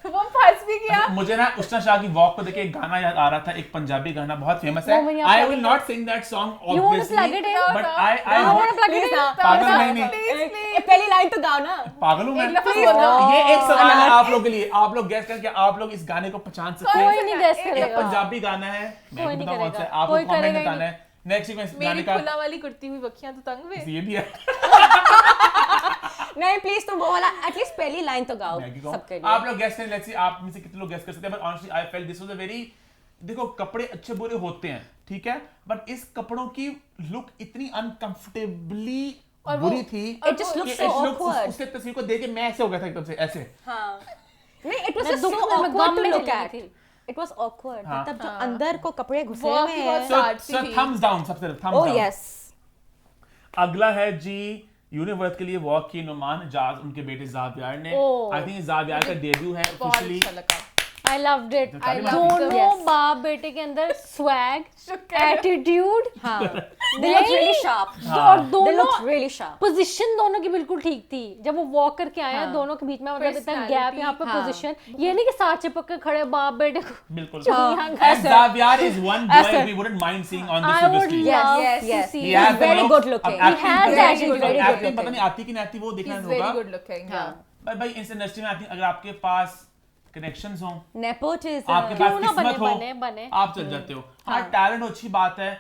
वो फंस भी गया। मुझे ना उष्णा शाह की वॉक को देख के एक गाना याद आ रहा था, एक पंजाबी गाना बहुत फेमस है। वो मैंने आई आपको will not sing that song You want to plug obviously, it in? But No, I I want to plug it Please in. ना। पागल नहीं नहीं पहली लाइन तो गाओ ना पागल हूं मैं। एक लफ्ज़ बोलो। ये एक सवाल है आप लोगों के लिए, आप लोग गैस करके आप लोग इस गाने को पहचान सकते कोई हैं। नहीं गैस एक करेगा। पंजाबी गाना है, मैं कोई भी नहीं बताऊं कौन सा है, करेगा। आपको कोई कमेंट करेगा ही बताना है। नेक्स्ट वीक में इस गाने मेरी का खुला वाली कुर्ती हुई बखियां तो तंग हुए। ये भी है। नहीं प्लीज तुम वो वाला एटलीस्ट पहली लाइन तो गाओ मैगी को सबके लिए आप लोग गेस करें, लेट्स सी आप में से कितने लोग गेस कर सकते हैं, but honestly I felt this was a very, देखो कपड़े अच्छे बुरे होते हैं ठीक है, बट इस कपड़ों की लुक इतनी अनकंफर्टेबली और वो- बुरी थी It just looks so awkward. उसके तस्वीर को देख के मैं ऐसे हो गया था एकदम से ऐसे। हाँ नहीं इट वाज मैं सो दुख में मैं ऑकवर्ड गम टू में लुक चली एट गई थी। इट वाज ऑकवर्ड हाँ। मतलब जो अंदर को कपड़े घुसे वो हुए आपकी बहुत हैं साथ सो थी। थम्स डाउन, सबसे थम्स ओह डाउन। यस अगला है जी यूनिवर्स के लिए वॉक की नुमान जाज उनके बेटे जावियार ने। Oh. आई थिंक जावियार का डेब्यू है बहुत ऑफिशियली। अच्छा लगा। I loved it. I loved it. दोनों Yes. बाप बेटे के अंदर swag, शुक्र है। attitude, हाँ they looked really sharp और they दोनों looked really sharp पोजीशन दोनों की बिल्कुल ठीक थी। जब वो वॉक करके आया दोनों के बीच में मतलब इतना Personality, गैप यहाँ पे हाँ। पोजीशन, ये नहीं कि साथ चिपक के खड़े बाप बेटे को। बिल्कुल। यहाँ And Xavier is one boy ऐसे। we wouldn't mind seeing on this I would obviously. Yes, love yes, to yes. see. He has the very looks. good looking. अब He has acting the पता attitude, नहीं- very good acting पता looking. नहीं आती कि नहीं आती वो देखना He's very होगा। good looking. हाँ भाई भाई इस इंडस्ट्री में आई थिंक अगर आपके पास कनेक्शंस हो, nepotism आपके क्यों पास ना किस्मत हो, बने। आप चल जाते हो। हाँ टैलेंट हो अच्छी बात है,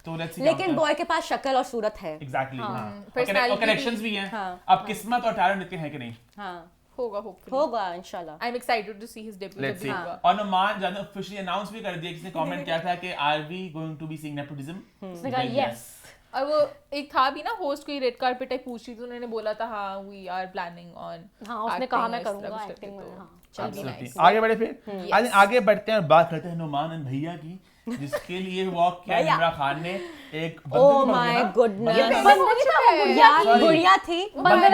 तो लेट्स सी। लेकिन बॉय के पास शक्ल और सूरत है एग्जैक्टली हाँ। Personality और कनेक्शंस भी हैं। हाँ। अब किस्मत और टैलेंट इतने हैं कि नहीं? हाँ होगा hopefully. होगा इंशाल्लाह I'm excited to see his debut. Let's see. जब भी होगा। और नुमान जान ने ऑफिशियली अनाउंस भी कर दिया, किसी ने कमेंट किया था कि are we going to be seeing nepotism? उसने कहा yes. और वो एक था भी ना होस्ट कोई रेड कार्पेट टाइप पूछ रही थी, उन्होंने बोला था हाँ वी आर प्लानिंग ऑन। हाँ उसने कहा मैं करूँगा एक्टिंग में। हाँ Absolutely. आगे बढ़े फिर आज आगे बढ़ते हैं और बात करते हैं नुमान एंड भैया की, जिसके लिए वॉक किया भैया। इमरान खान ने एक ओह माय गुडनेस यार Sorry. गुड़िया थी बंदर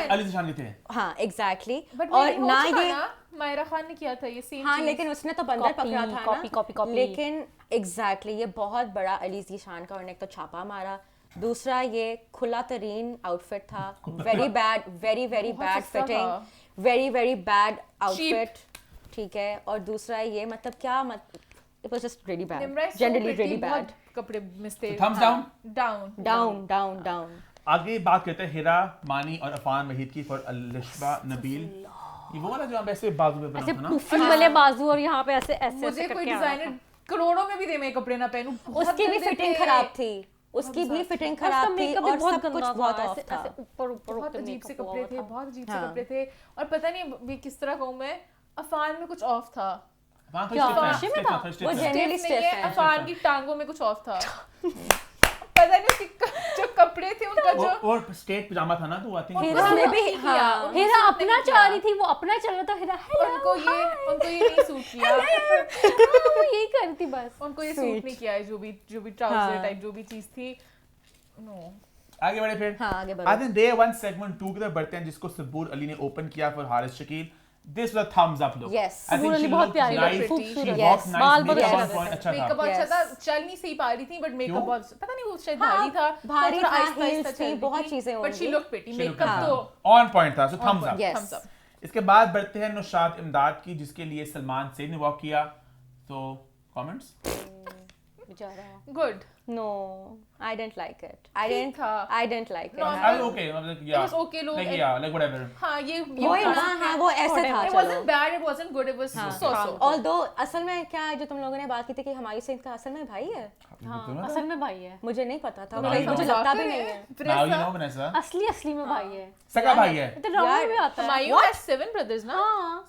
अली शान के थे। हाँ एग्जैक्टली बट और ना ये मायरा खान ने किया था ये सेम हाँ लेकिन उसने तो बंदर Copy, पकड़ा था copy, ना copy, copy. लेकिन एग्जैक्टली ये बहुत बड़ा अली शान का, उन्होंने एक तो छापा मारा, दूसरा ये खुला तरीन आउटफिट था, वेरी वेरी बैड सस्ता फिटिंग, था। वेरी बैड आउटफिट ठीक है, और दूसरा ये मतलब क्या it was just really bad, generally really bad, कपड़े मिसते थम्स डाउन। डाउन डाउन आगे बात करते हैं हिरा मानी और अफान वहीद की फॉर अलिशबा नबील। ये वो वाला जो हम ऐसे बाजू पे बना ऐसे था ना, पुफिंग वाले बाजू और यहाँ पे ऐसे ऐसे मुझे ऐसे कोई करके आना डिजाइनर करोड़ों में भी दे मैं कपड़े ना पहनूं, बहुत उसकी भी गंदे फिटिंग थे। खराब थी, उसकी भी फिटिंग था। उसका खराब थी makeup भी और बहुत सब कुछ गंदा बहुत था, ऑफ ऐसे- था ऐसे ऊपर बहुत होते अजीब से makeup कपड़े हुआ थे, था। बहुत अजीब से हाँ। कपड़े थे, और पता नहीं भी किस तरह कहूँ मैं, अफान में कुछ ऑफ था। वहाँ तो क्या, stiff है, वाशी में stiff था? था, stiff वो था। generally Stiff नहीं stiff है, है। अफान की टांगों में कुछ ऑफ था। पता नहीं उसकी जो कपड़े थे उनका जो वो स्टेट पजामा था ना, तो आई थिंक हिरा में भी हाँ हिरा अपना चाह रही थी, वो अपना चल रहा था, हिरा उनको ये नहीं सूट किया, वो यही कर रही थी बस। उनको ये सूट नहीं किया है, जो भी ट्राउजर टाइप जो भी चीज थी, नो आगे बढ़े फिर। हाँ, आगे बढ़ो। आई थिंक डे 1 सेगमेंट 2 की तरफ बढ़ते हैं, जिसको सबूर अली ने ओपन किया for Haris Shakeel. This was a thumbs up look. Yes. I think Saboor she Ali बहुत looked प्यारी nice. लग रही थी। She Yes. walked nice. बाल बहुत makeup अच्छे on point अच्छा था। मेकअप अच्छा Yes. था, चल नहीं सही पा रही थी बट मेकअप क्यों? बहुत, पता नहीं वो शायद हाँ, भारी था, भारी थोड़ा था, आहिस्ता-आहिस्ता heels चल थी, रही बहुत थी, चीजें but she होंगी। looked pretty. She looked makeup good. तो On point था, so thumbs up. Yes. thumbs up. इसके बाद बढ़ते हैं नुशात इमदाद की, जिसके लिए सलमान सेन ने वॉक किया। तो कमेंट्स? बेचारा Good. No, I didn't like it. ठीक था। I didn't like it. No, I was okay. Like, yeah. It was okay, look, Like, it- yeah, like whatever. हाँ ये वही ना, हाँ वो ऐसे था It चलो। wasn't bad, it wasn't good, it was so-so. Although असल में क्या है जो तुम लोगों ने बात की थी कि हमारी सिंह का असल में भाई है, हाँ असल में भाई है, मुझे नहीं पता था, Now you मुझे know. लगता भी नहीं है। Now you know, Vanessa. असली में भाई है, सगा भाई है। तो ड्रामा में भी आता है। Humayun has 7 brothers ना? हाँ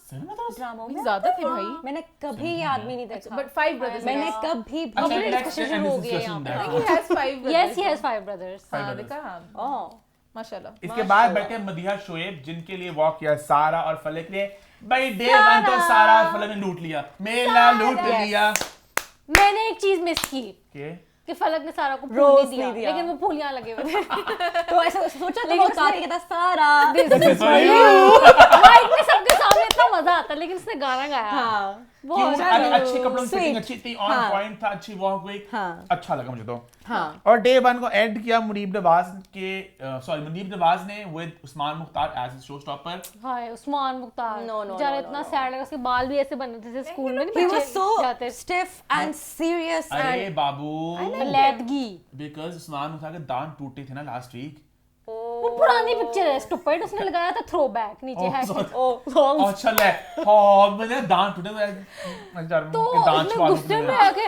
ड्रामों में ज्यादा थे भाई। मैंने कभी ये आदमी नहीं देखा, But 5 brothers. मैंने हाँ। कभी अच्छा, भी let's discussion end हो this गया discussion यहाँ I there. think he has 5 brothers. yes he has 5 brothers Five हाँ, brothers. देखा हाँ। ओह माशाल्लाह। इसके बाद बैठे हैं मदीहा शोएब, जिनके लिए वॉक किया सारा और फलक ने। भाई डे 1 तो सारा और फलक ने लूट लिया, मेला लूट लिया। मैंने एक चीज मिस की के कि फलक ने सारा को फूल रोज नहीं दिया, नहीं दिया। लेकिन वो फूल यहाँ लगे हुए थे। तो ऐसा सोचा तो वो उतार के कहता सारा माइक में सबके सामने इतना मजा आता है, लेकिन उसने गाना गाया हाँ वो क्यों? अच्छा अरे था। अच्छे कपड़ों में Sweet. फिटिंग अच्छी थी, ऑन हाँ। पॉइंट था, अच्छी वॉक हुई, हाँ। अच्छा लगा मुझे तो। हाँ और डे 1 को एंड किया मुनीब नवाज ने with Usman Mukhtar as show stopper. Hi Usman Mukhtar No, no, बेचारा no, इतना no. सैड लगा, उसके बाल भी ऐसे बने थे जैसे स्कूल में he नहीं was बच्चे so जाते stiff and serious अरे and बाबू, लैदगी। बिकॉज उस्मान मुख्तार के दांत टूटे थे ना लास्ट वीक। वो पुरानी पिक्चर है स्टूपिड, उसने लगाया था थ्रोबैक नीचे Oh, है sorry. अच्छा ले, हाँ मैंने दांत टूटे मैं जा रहा हूँ तो कि दांत उसने छुपा दूँ गुस्से में तुझे। आके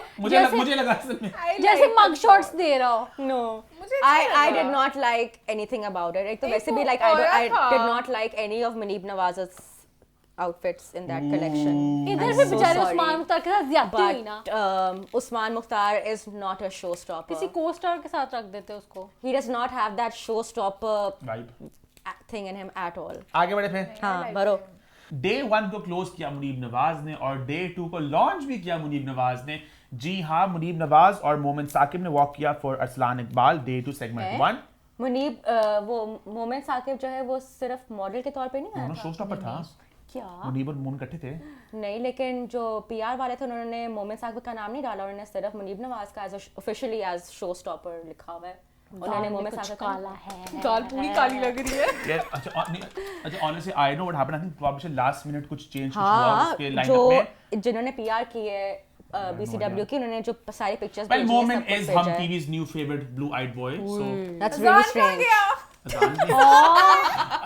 मुझे लगा असल में जैसे मग शॉट्स दे रहा हो। no मुझे I अच्छा did लगा। not like anything about it. एक तो एक वैसे तो भी like औरत I था। did not like any of Muneeb Nawaz's outfits in that collection. इधर I'm से so बेचारे sorry. उस्मान मुख्तार के साथ ज्यादती हुई ना, But Usman Mukhtar is not a showstopper. किसी को स्टार के साथ रख देते उसको। He does not have that showstopper Vibe. thing in him at all. आगे बढ़े फिर। हाँ बरो डे 1 को क्लोज किया मुनीब नवाज ने और डे 2 को लॉन्च भी किया मुनीब नवाज ने। जी हाँ, मुनीब नवाज और मोमिन साकिब ने वॉक किया for Arsalan Iqbal day 2 segment 1। Muneeb वो मोमेंट साकिब जो है वो सिर्फ मॉडल के तौर पे नहीं आया दोनों था। शो स्टॉपर था। क्या मुनीब और मोमिन इकट्ठे थे। नहीं, लेकिन जो पीआर वाले थे उन्होंने मोमेंट साकिब का नाम नहीं डाला, उन्होंने सिर्फ मुनीब नवाज का ऑफिशियली एज शो स्टॉपर लिखा हुआ है। उन्होंने मोमेंट कुछ साकिब काला है, दाल पूरी काली लग रही है। Yes, अच्छा honestly I know what happened. I think probably last minute कुछ चेंज हुआ हाँ उसके जो लाइनअप में। जिन्होंने पीआर की है बीसीडब्ल्यू की, उन्होंने जो सारी पिक्चर्स वेल मोमिन इज हम टीवी's new favorite blue eyed boy, so that's really अजान कहाँ स्ट्रेंज। गया? अजान भी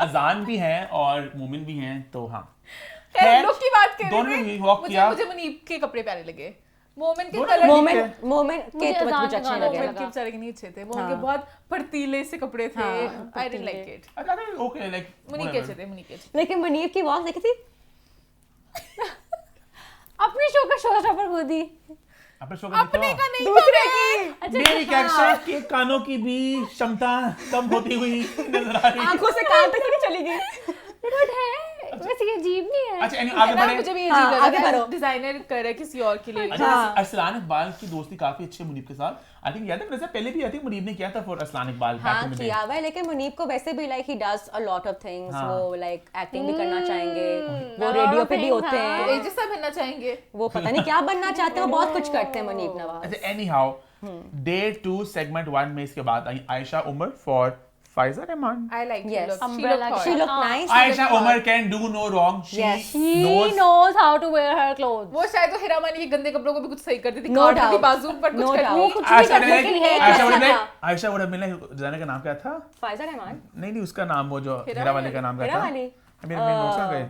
अजान भी है और मोमिन भी हैं, तो हाँ खैर, look की बात कर दोनों रहे ने थे। walk किया। मुझे मुनीब के कपड़े प्यारे लगे। मोमेंट के दोनों कलर मोमेंट के मुझे तो अजान मुझे का अच्छे गाना लगे। मोमेंट के बेचारे के नहीं अच्छे थे। वो उनके बहुत फर्तीले से कपड़े थे। हाँ, I didn't like it. Okay like Muneeb के अच्छे थे, मुनीब के अच्छे। लेकिन मुनीब की वॉक देखी थी? अपने शो का शो स्टॉपर खुद ही। अपने शो का अपने का नहीं दूसरे था। की मेरी कैक्शा के कानों की भी क्षमता कम होती हुई नजर आ रही है। आंखों से कान तक नहीं चली गई। गुड है, वैसे ये अजीब नहीं है। अच्छा anyway, आगे ना, बढ़े। मुझे भी ये हाँ, अजीब आगे लगा बढ़ो। डिजाइनर कर रहा है किसी और के लिए। अच्छा हाँ। अरसलान इकबाल की दोस्ती काफी अच्छी है मुनीब के साथ। आई थिंक याद है वैसे पहले भी आई थिंक मुनीब ने किया था फॉर अरसलान इकबाल हाँ back in the day। किया हुआ है, लेकिन मुनीब को वैसे भी like he does a lot of things. हाँ। वो लाइक एक्टिंग भी करना चाहेंगे, वो lot रेडियो of पे भी things, होते हाँ। हैं, एजेस बनना चाहेंगे। वो पता नहीं क्या बनना चाहते हैं, वो बहुत कुछ करते हैं मुनीब नवाज। अच्छा एनीहाउ डे 2 सेगमेंट 1 में इसके बाद आई Ayesha Omar for Faiza Rehman. I like Yes. Look. Umbrella She हाँ। looked nice. Ayesha Omar can do no wrong. Yes. She knows knows how to wear her clothes. वो शायद तो हिरा मानी के गंदे कपड़ों को भी कुछ सही कर देती। No काट देती doubt. बाजू पर No कुछ कर doubt. वो देती। कुछ भी कर सकती है। आयशा कैसा वुड था? आयशा वुड मिला डिजाइनर का नाम क्या था? फायजा रहमान, नहीं उसका नाम वो जो हिरा हिरा वाली का नाम क्या हिरा था? वाली? मेरे नोट्स में गए।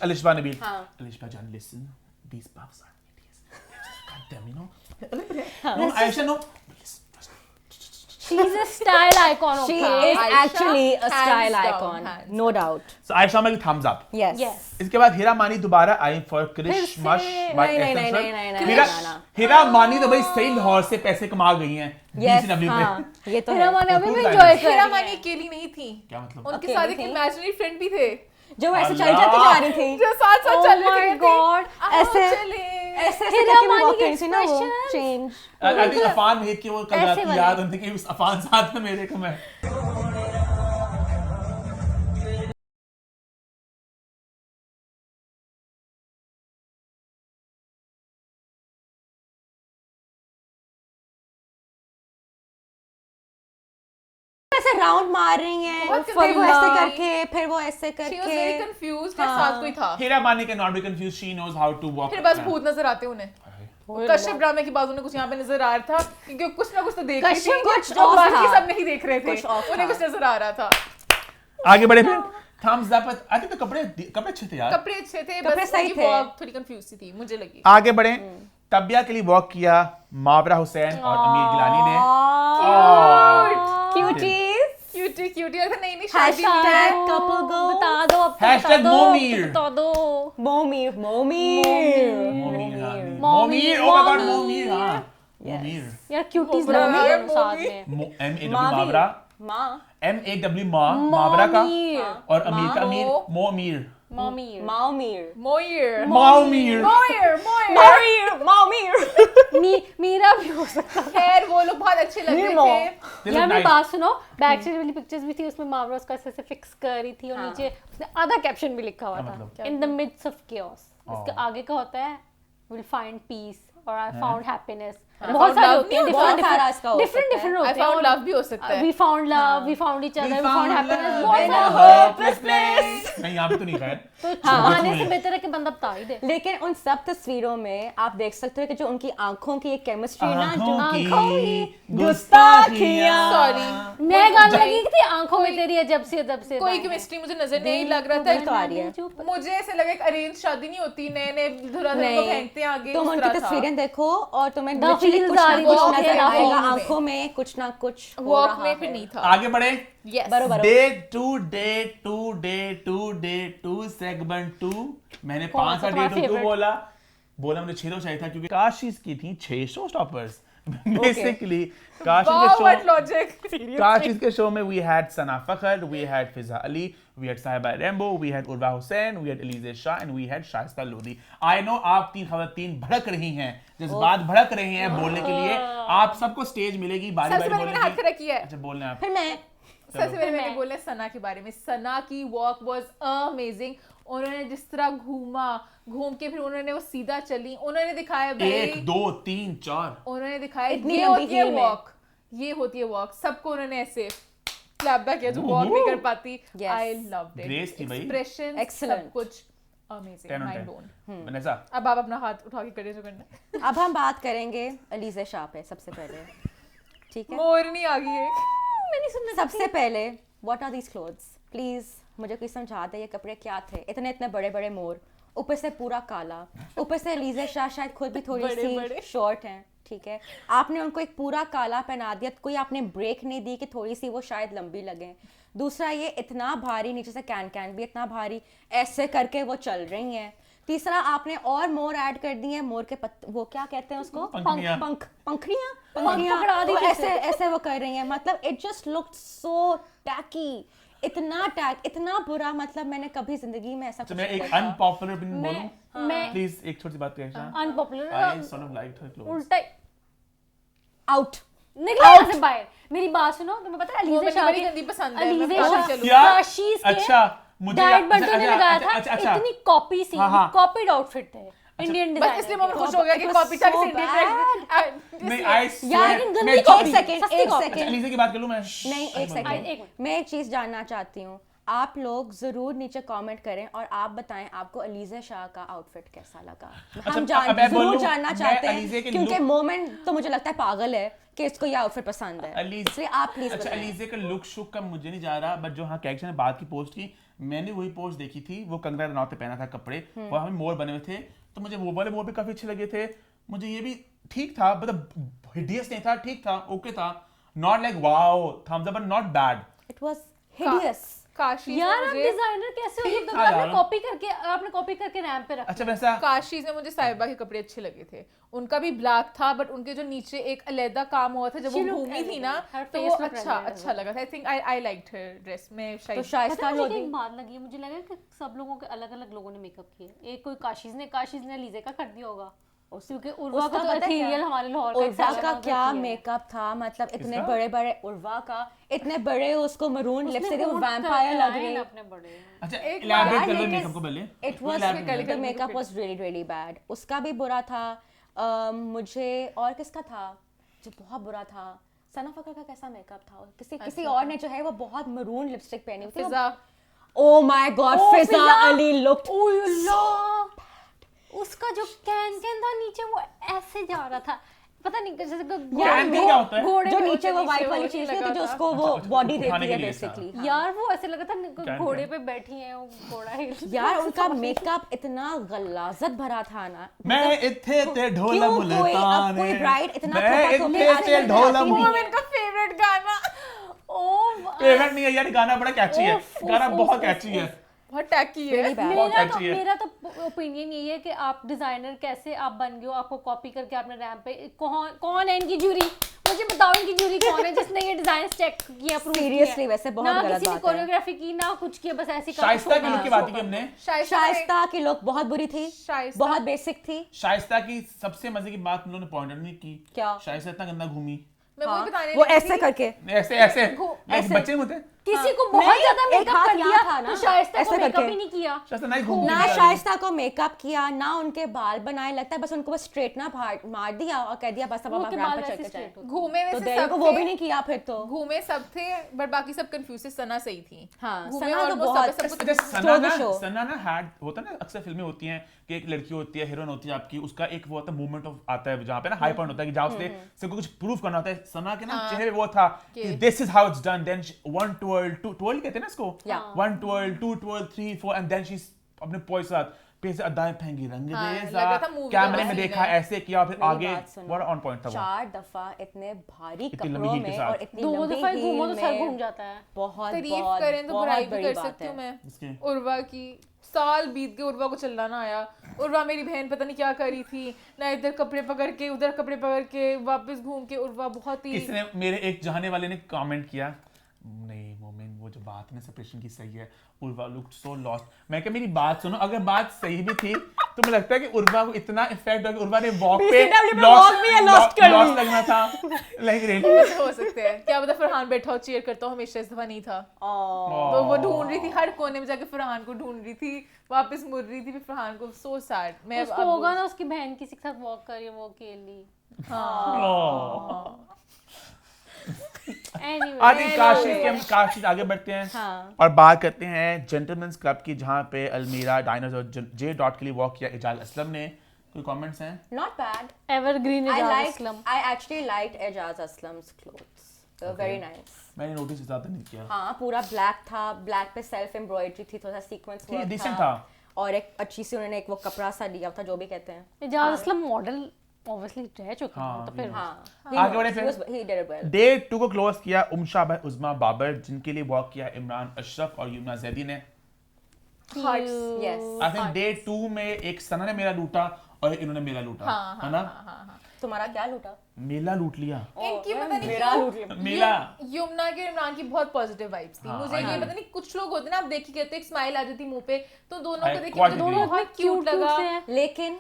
अलिशबा नबील। हाँ। अलिशबा जान listen these puffs are idiots. God damn, you know. No, Aisha, no. She's a style icon. she Okay. is Aisha, actually a hands style down, icon, hands no doubt. So Aisha Umer की thumbs up. Yes. Yes. इसके बाद हिरा मानी दोबारा I for Krrish से- मश नहीं, हिरा ना। हिरा मानी तो भाई सही लाहौर से पैसे कमा गई हैं Yes, DCW हाँ, पे। ये तो हिरा है। माने अभी भी Photo enjoy designers. कर हिरा रही मानी है। अकेली नहीं थी। क्या मतलब? उनके अकेली साथ एक थी? इमेजिनरी फ्रेंड भी थे जो ऐसे चल अल्लाह। चल के जा रही थी, जो साथ साथ Oh चल रहे my थे। God. आओ ऐसे- चले। ऐसे ऐसे करके भी walk करी थी ना वो expressions. change. I think Affan भेज के वो कल ऐसे रात की वाले। याद उनकी कि उस अफान साथ में मेरे को मैं ऐसे राउंड मार रही हैं बहुत फिर वो confused ऐसे थी। करके फिर वो ऐसे She was very करके confused, है, साथ कोई था। हेरा बानी के not be confuse she knows how to walk फिर बस भूत नजर आते उन्हें। कश्यप ड्रामे के बाद उन्हें कुछ यहाँ पे नजर आ रहा था क्योंकि कुछ ना कुछ तो देख रही थी कश्यप कुछ जो off बाकी था। सब नहीं देख रहे थे, कुछ off उन्हें था। कुछ नजर आ रहा था। आगे बढ़े फिर थम्स अप आई थिंक तो कपड़े अच्छे थे यार कपड़े अच्छे थे, कपड़े बस सही उनकी थे। walk थोड़ी कंफ्यूज सी थी, मुझे लगी। आगे बढ़े तबिया के लिए वॉक किया मावरा हुसैन और अमीर गिलानी ने क्यूटीज क्यूटी क्यूटी ऐसा नई नई शादी hashtag couple go बता दो अब तो Hashtag बता दो, मोमीर। बता दो मोमीर मोमीर ओ माय गॉड मोमीर हां मोमीर यार क्यूटीज मोमीर, लग रही है साथ मोमीर। में MAW मावरा माँ MAW मावरा का मोमीर। और अमीर का अमीर मोमीर मोमीर माओमीर मोयर मावमीर मोयर मोयर माओमीर मीरा भी हो सकता है। खैर वो लोग बहुत अच्छे लग नीमो। रहे थे। यार मेरी बात सुनो, बैक साइड वाली पिक्चर्स भी थी, उसमें मावरा उसका ऐसे फिक्स कर रही थी और नीचे उसने आधा कैप्शन भी लिखा हुआ मतलब? था, in the midst of chaos। इसके आगे का होता है विल फाइंड पीस और आई फाउंड हैप्पीनेस। बहुत सारे होते हैं, बहुत सारा इसका हो डिफरेंट सकता है। डिफरेंट I होते हैं। found love भी हो सकता है। We found love, we found each other, we found happiness, बहुत in a सारे। hopeless place नहीं यहाँ पे तो नहीं खैर तो छुपाने से बेहतर है कि बंदा बता ही दे। लेकिन उन सब तस्वीरों में आप देख सकते हो कि जो उनकी आंखों की एक केमिस्ट्री ना जो आँखों की गुस्ताखियाँ। सॉरी मैं गाने लगी थी आंखों में तेरी अजब से अजब से। कोई केमिस्ट्री मुझे नजर नहीं लग रहा बिल्कुल तो आ रही था। है। मुझे ऐसे लगा एक अरेंज शादी नहीं होती, नए नए दूल्हा दुल्हन को फेंकते हैं आगे, तुम उस उनकी तरह था। तस्वीरें देखो और तुम्हें The literally feels कुछ ना आ रही कुछ थी, नजर walk आएगा में। आंखों में कुछ ना कुछ हो वॉक रहा में फिर है। नहीं था। आगे बढ़े यस बरोबर डे टू सेगमेंट 2 मैंने कौन 5 सा डे तुम्हारा टू क्यों favorite? बोला मुझे 6 चाहिए था क्योंकि काशीज की थी 600 stoppers basically wow Kashee's what के शो लॉजिक। काशीज के शो में we had Sana Fakhar we had Fiza Ali we had Sahiba Rambo we had Urwa Hussain we had Alizeh Shah and we had Shaista Lodhi. I know आप तीन खवातीन भड़क रही हैं, जज्बात भड़क रहे हैं बोलने के लिए, आप सबको स्टेज मिलेगी बारी सबसे बारी पहले मैंने हाथ बोलने खड़ा की। किया है। अच्छा बोलना है आप। फिर मैं सबसे पहले मैंने बोला सना के बारे में। सना की वॉक वाज अमेजिंग। उन्होंने जिस तरह घूम के फिर उन्होंने वो सीधा चली, उन्होंने दिखाया भाई 1 2 3 4 उन्होंने दिखाया इतनी ये लंबी होती है heel में। वॉक, ये होती है वॉक। सबको उन्होंने ऐसे क्लैप बैक किया जो वॉक नहीं कर पाती। Yes. I loved it. Grace थी भाई। Expression Excellent. सब कुछ amazing, 10 on mind 10 blown. Vanessa अब आप अपना हाथ उठा के करें जो करना है। अब हम बात करेंगे अलीज़ा शाह पे सबसे पहले, ठीक है? मोरनी आ गई है। मैंने सुनना सबसे पहले what are these clothes please मुझे कोई समझा दे ये कपड़े क्या थे? इतने इतने बड़े बड़े मोर, ऊपर से पूरा काला, ऊपर से अलीज़ा शाह शायद खुद भी थोड़ी बड़े-बड़े। सी शॉर्ट हैं, ठीक है? आपने उनको एक पूरा काला पहना दिया, कोई आपने ब्रेक नहीं दी कि थोड़ी सी वो शायद लंबी लगे। दूसरा ये इतना भारी, नीचे से कैन भी इतना भारी, ऐसे करके वो चल रही हैं। तीसरा आपने और मोर ऐड कर दिए हैं, मोर के वो क्या कहते हैं उसको, पंखुड़ियाँ। पंखड़ियाँ पकड़ा दी वो जैसे। ऐसे ऐसे वो कर रही हैं, मतलब it just looked so tacky, इतना बुरा, मतलब मैंने कभी जिंदगी में ऐसा तो कुछ मैं नहीं एक देखा। अनपॉपुलर ओपिनियन बोलूं मैं प्लीज एक छोटी सी बात कहें unpopular I sort of liked her clothes उल्टा आउट निकला यहाँ से बाहर। मेरी बात सुनो, तुम्हें पता है वो अलीज़ा मुझे शाह बड़ी के गंदी पसंद है, मैं अलीज़ा काशी शाह चलूं। क्या? काशीज़ के अच्छा मुझे डाइट बर्डो ने अच्छा, लगाया अच्छा, था, अच्छा, अच्छा। इतनी कॉपी सी, हाँ, हाँ। कॉपीड आउटफिट थे इंडियन बस डिजाइनर इसलिए मैं खुश हो गया कि It was कॉपी था so किसी नहीं इंडियन आई यार गंदी मैं copy। एक सेकंड सस्ती एक copy। सेकंड अलीज़ा की बात कर लूं मैं नहीं एक एक सेकंड मिनट। मैं एक चीज जानना चाहती हूँ, आप लोग जरूर नीचे कमेंट करें और आप बताएं आपको अलीज़ा शाह का आउटफिट कैसा लगा। हम अब मैं जरूर बोलूं, जानना मैं चाहते अलीज़ा हैं के क्योंकि look- मोमेंट तो मुझे लगता है पागल है कि इसको ये आउटफिट पसंद है, इसलिए आप प्लीज अच्छा बताएं। अलीज़ा का लुक शुक का मुझे नहीं जा रहा, बट जो हाँ कैक्शन ने बात की पोस्ट की, मैंने वही पोस्ट देखी थी, वो कंगना रनौत ने पहना था कपड़े, वहाँ में मोर बने हुए थे, तो मुझे वो वाले मोर भी काफी अच्छे लगे थे। मुझे ये भी ठीक था, मतलब हिडियस नहीं था, ठीक था, ओके था, not like wow thumbs up, but not bad. It was hideous. Kashi यार आप मुझे डिजाइनर कैसे हो ठीक सकते था हो? यार। आपने कॉपी करके रैंप पे रखा। अच्छा वैसा काशी में मुझे साहिबा के कपड़े अच्छे लगे थे। उनका भी ब्लैक था, बट उनके जो नीचे एक अलग काम हुआ था जब वो She looked घूमी थी ना, elegant. Her तो face वो looked अच्छा elegant. अच्छा लगा था। I think I liked her dress में। तो शायद शाइस्ता पता है मुझे लोधी एक बात लगी है, मुझे लगा कि सब लोगों के अलग अलग लोगों ने मेकअप किए। एक कोई काशीज़ ने अलीज़ा का कर दिया होगा। क्योंकि उर्वा का तो ethereal हमारे लाहौर का उर्वा exception का हो क्या जाती है। मेकअप था, मतलब इतने किसका? बड़े बड़े उर्वा का, इतने बड़े उसको मरून उसने लिपस्टिक, hood वैम्पायर करके लग आए रही। ना अपने बड़े। अच्छा एक elaborate बार कर लो लेकिन मेकअप को पहले। It was Elaborate the makeup was really bad. उसका भी बुरा था। मुझे और किसका था जो बहुत बुरा था, सना फकर का कैसा मेकअप था, किसी और ने जो है वो बहुत मरून लिपस्टिक पहनी हुई थी। फिजा Oh my God, Fiza Ali looked उसका जो कैन था नीचे वो ऐसे जा रहा था, पता नहीं जैसे कैन क्या होता है? घोड़े जो पे नीचे वो नीचे व्हाइट वो वाली नहीं चीज थी लगा जो था। उसको वो बॉडी उठाने देती है के लिए था। बेसिकली। यार वो ऐसे लगा था कैन घोड़े पे बैठी है वो घोड़ा हिल यार उनका मेकअप इतना गलाजत भरा था ना। मैं इत्थे ते ढोला क्यों मुल्तान कोई bride इतना मैं थोपा थोपी इत्थे आजकल ते ढोला लगाती नहीं है। इनका फेवरेट गाना फेवरेट नहीं है यार, गाना बड़ा कैची है, गाना बहुत कैची है। बहुत टैकी है। Really bad. catchy है। मेरा तो ओपिनियन यही है कि आप डिजाइनर कैसे आप बन गए हो, आपको कॉपी करके आपने रैंप पे कौन है इनकी जूरी, मुझे बताओ इनकी जूरी कौन है जिसने ये डिजाइन चेक किया, प्रूव किया। Seriously, वैसे बहुत ना गलत किसी ने बात है। कोरियोग्राफी की ना कुछ किया, बस ऐसी शाइस्ता की लुक की बात की हमने। शाइस्ता की लुक बहुत बुरी थी, शाइस्ता। बहुत बेसिक थी। शाइस्ता की सबसे मजे की बात उन्होंने पॉइंट आउट नहीं की। क्या? शाइस्ता इतना गंदा घूमी, मैं वही बताने वो लगी ऐसे थी। करके ऐसे ऐसे like बच्चे होते हैं। किसी को बहुत नहीं, ज्यादा एक मेकअप हाथ कर यहाँ दिया था ना, तो शाइस्ता को ऐसे मेकअप करके। ही नहीं किया। शाइस्ता नहीं घूमती ना बेचारी। शाइस्ता को मेकअप किया, ना उनके बाल बनाए, लगता है बस उनको बस स्ट्रेटनर मार दिया और कह दिया बस अब आप उनके रैंप बाल पे वैसे चल के straight जाएं। होते घूमे में तो से देरी सब को वो थे, भी नहीं किया फिर तो। घूमे सब थे बट बाकी सब कंफ्यूज थे। सना सही थी। हाँ, घूमे सना तो almost बहुत- सब कुछ अच्छा, Stole the show. सना ना हैड होता है ना, अक्सर फिल्में होती हैं कि एक लड़की होती है, हीरोइन होती है आपकी, उसका एक वो होता है मूवमेंट ऑफ आता है जहाँ पे ना हाई पॉइंट होता है कि जहाँ उसने सबको कुछ प्रूव करना होता है। सना के ना चेहरे पे वो था कि this is how it's done, then 1 twirl 2 twirl कहते हैं ना इसको, Yeah. 1 twirl 2 twirl 3 4 and then she अपने पोज साथ पे से अदाएं फेंकी, रंग हाँ, रेज़ा, लग रहा था movie कैमरे का में scene देखा, है। ऐसे किया, फिर मेरी आगे बात सुनो। बड़ा ऑन पॉइंट था वो। 4 दफा इतने भारी इतनी लंबी कपड़ों हील के में साथ। और इतनी 2 लंबी दफा घूमो तो हील सर में घूम जाता है। बहुत तारीफ बहुत करें तो बहुत बुराई भी बड़ी कर बात सकती हूँ है। मैं इसके उर्वा की। साल बीत गए, उर्वा को चलना ना आया। उर्वा मेरी बहन पता नहीं क्या करी थी ना, इधर कपड़े पकड़ के उधर कपड़े पकड़ के वापस घूम के। उर्वा बहुत ही किसने, मेरे एक चाहने वाले ने कमेंट किया, नहीं मोमिन वो जो बात है ना सेपरेशन की सही है, उर्वा लुक्ड सो लॉस्ट। मैं क्या, मेरी बात सुनो, अगर बात सही भी थी तो मुझे लगता है कि उर्वा को इतना इफेक्ट हो कि उर्वा ने वॉक पे BCW पे walk भी है, lost कर ली। लॉस्ट लगना था। लाइक रियली कैसे हो सकते हैं। क्या पता फरहान बैठा हो चीयर करता हो, हमेशा इस दफा नहीं था। तो वो ढूंढ रही थी हर कोने में जाके, फरहान को ढूंढ रही थी, वापस मुड़ रही थी फिर फरहान को। So sad. मैं उसको होगा ना उसकी बहन किसी के साथ वॉक कर रही है वो अकेली। Anyway, आगे काशी आगे बढ़ते हैं हाँ। और बात करते हैं जेंटलमैन्स क्लब की, जहाँ पे अलमीरा डाइनर्स और जे डॉट के लिए वॉक किया इजाज असलम ने। कोई कमेंट्स हैं? Not bad. Evergreen I Ejaz liked. Aslam. I actually liked Ejaz Aslam's clothes. They were very nice. मैंने नोटिस ज्यादा नहीं किया। हाँ, पूरा ब्लैक था, ब्लैक पे सेल्फ एम्ब्रॉयडरी थी, थोड़ा सीक्वेंस ठीक है, वर्क decent था था। और एक अच्छी सी उन्होंने एक वो कपड़ा सा लिया था जो भी कहते हैं। एजाज असलम मॉडल ऑब्वियसली रह चुके हैं हाँ, तो फिर हाँ, आगे बढ़े फिर। he did it well. Day 2 को क्लोज किया उमशा भाई उज़मा बाबर, जिनके लिए वॉक किया इमरान अशरफ और युमना जैदी ने। Hearts. Yes. I think day 2 में एक सना ने मेरा लूटा और इन्होंने मेरा लूटा, है ना? तुम्हारा क्या लूटा? मेला लूट लिया, इनकी पता नहीं मेरा क्यों लूट लिया। मेला। यमुना के इमरान की बहुत पॉजिटिव वाइब्स थी। हाँ, मुझे I ये agree. पता नहीं, कुछ लोग होते हैं ना, आप देख के कहते हैं एक स्माइल आ जाती मुंह पे, तो दोनों I को देख के quite मुझे agree. दोनों बहुत क्यूट लगा। लेकिन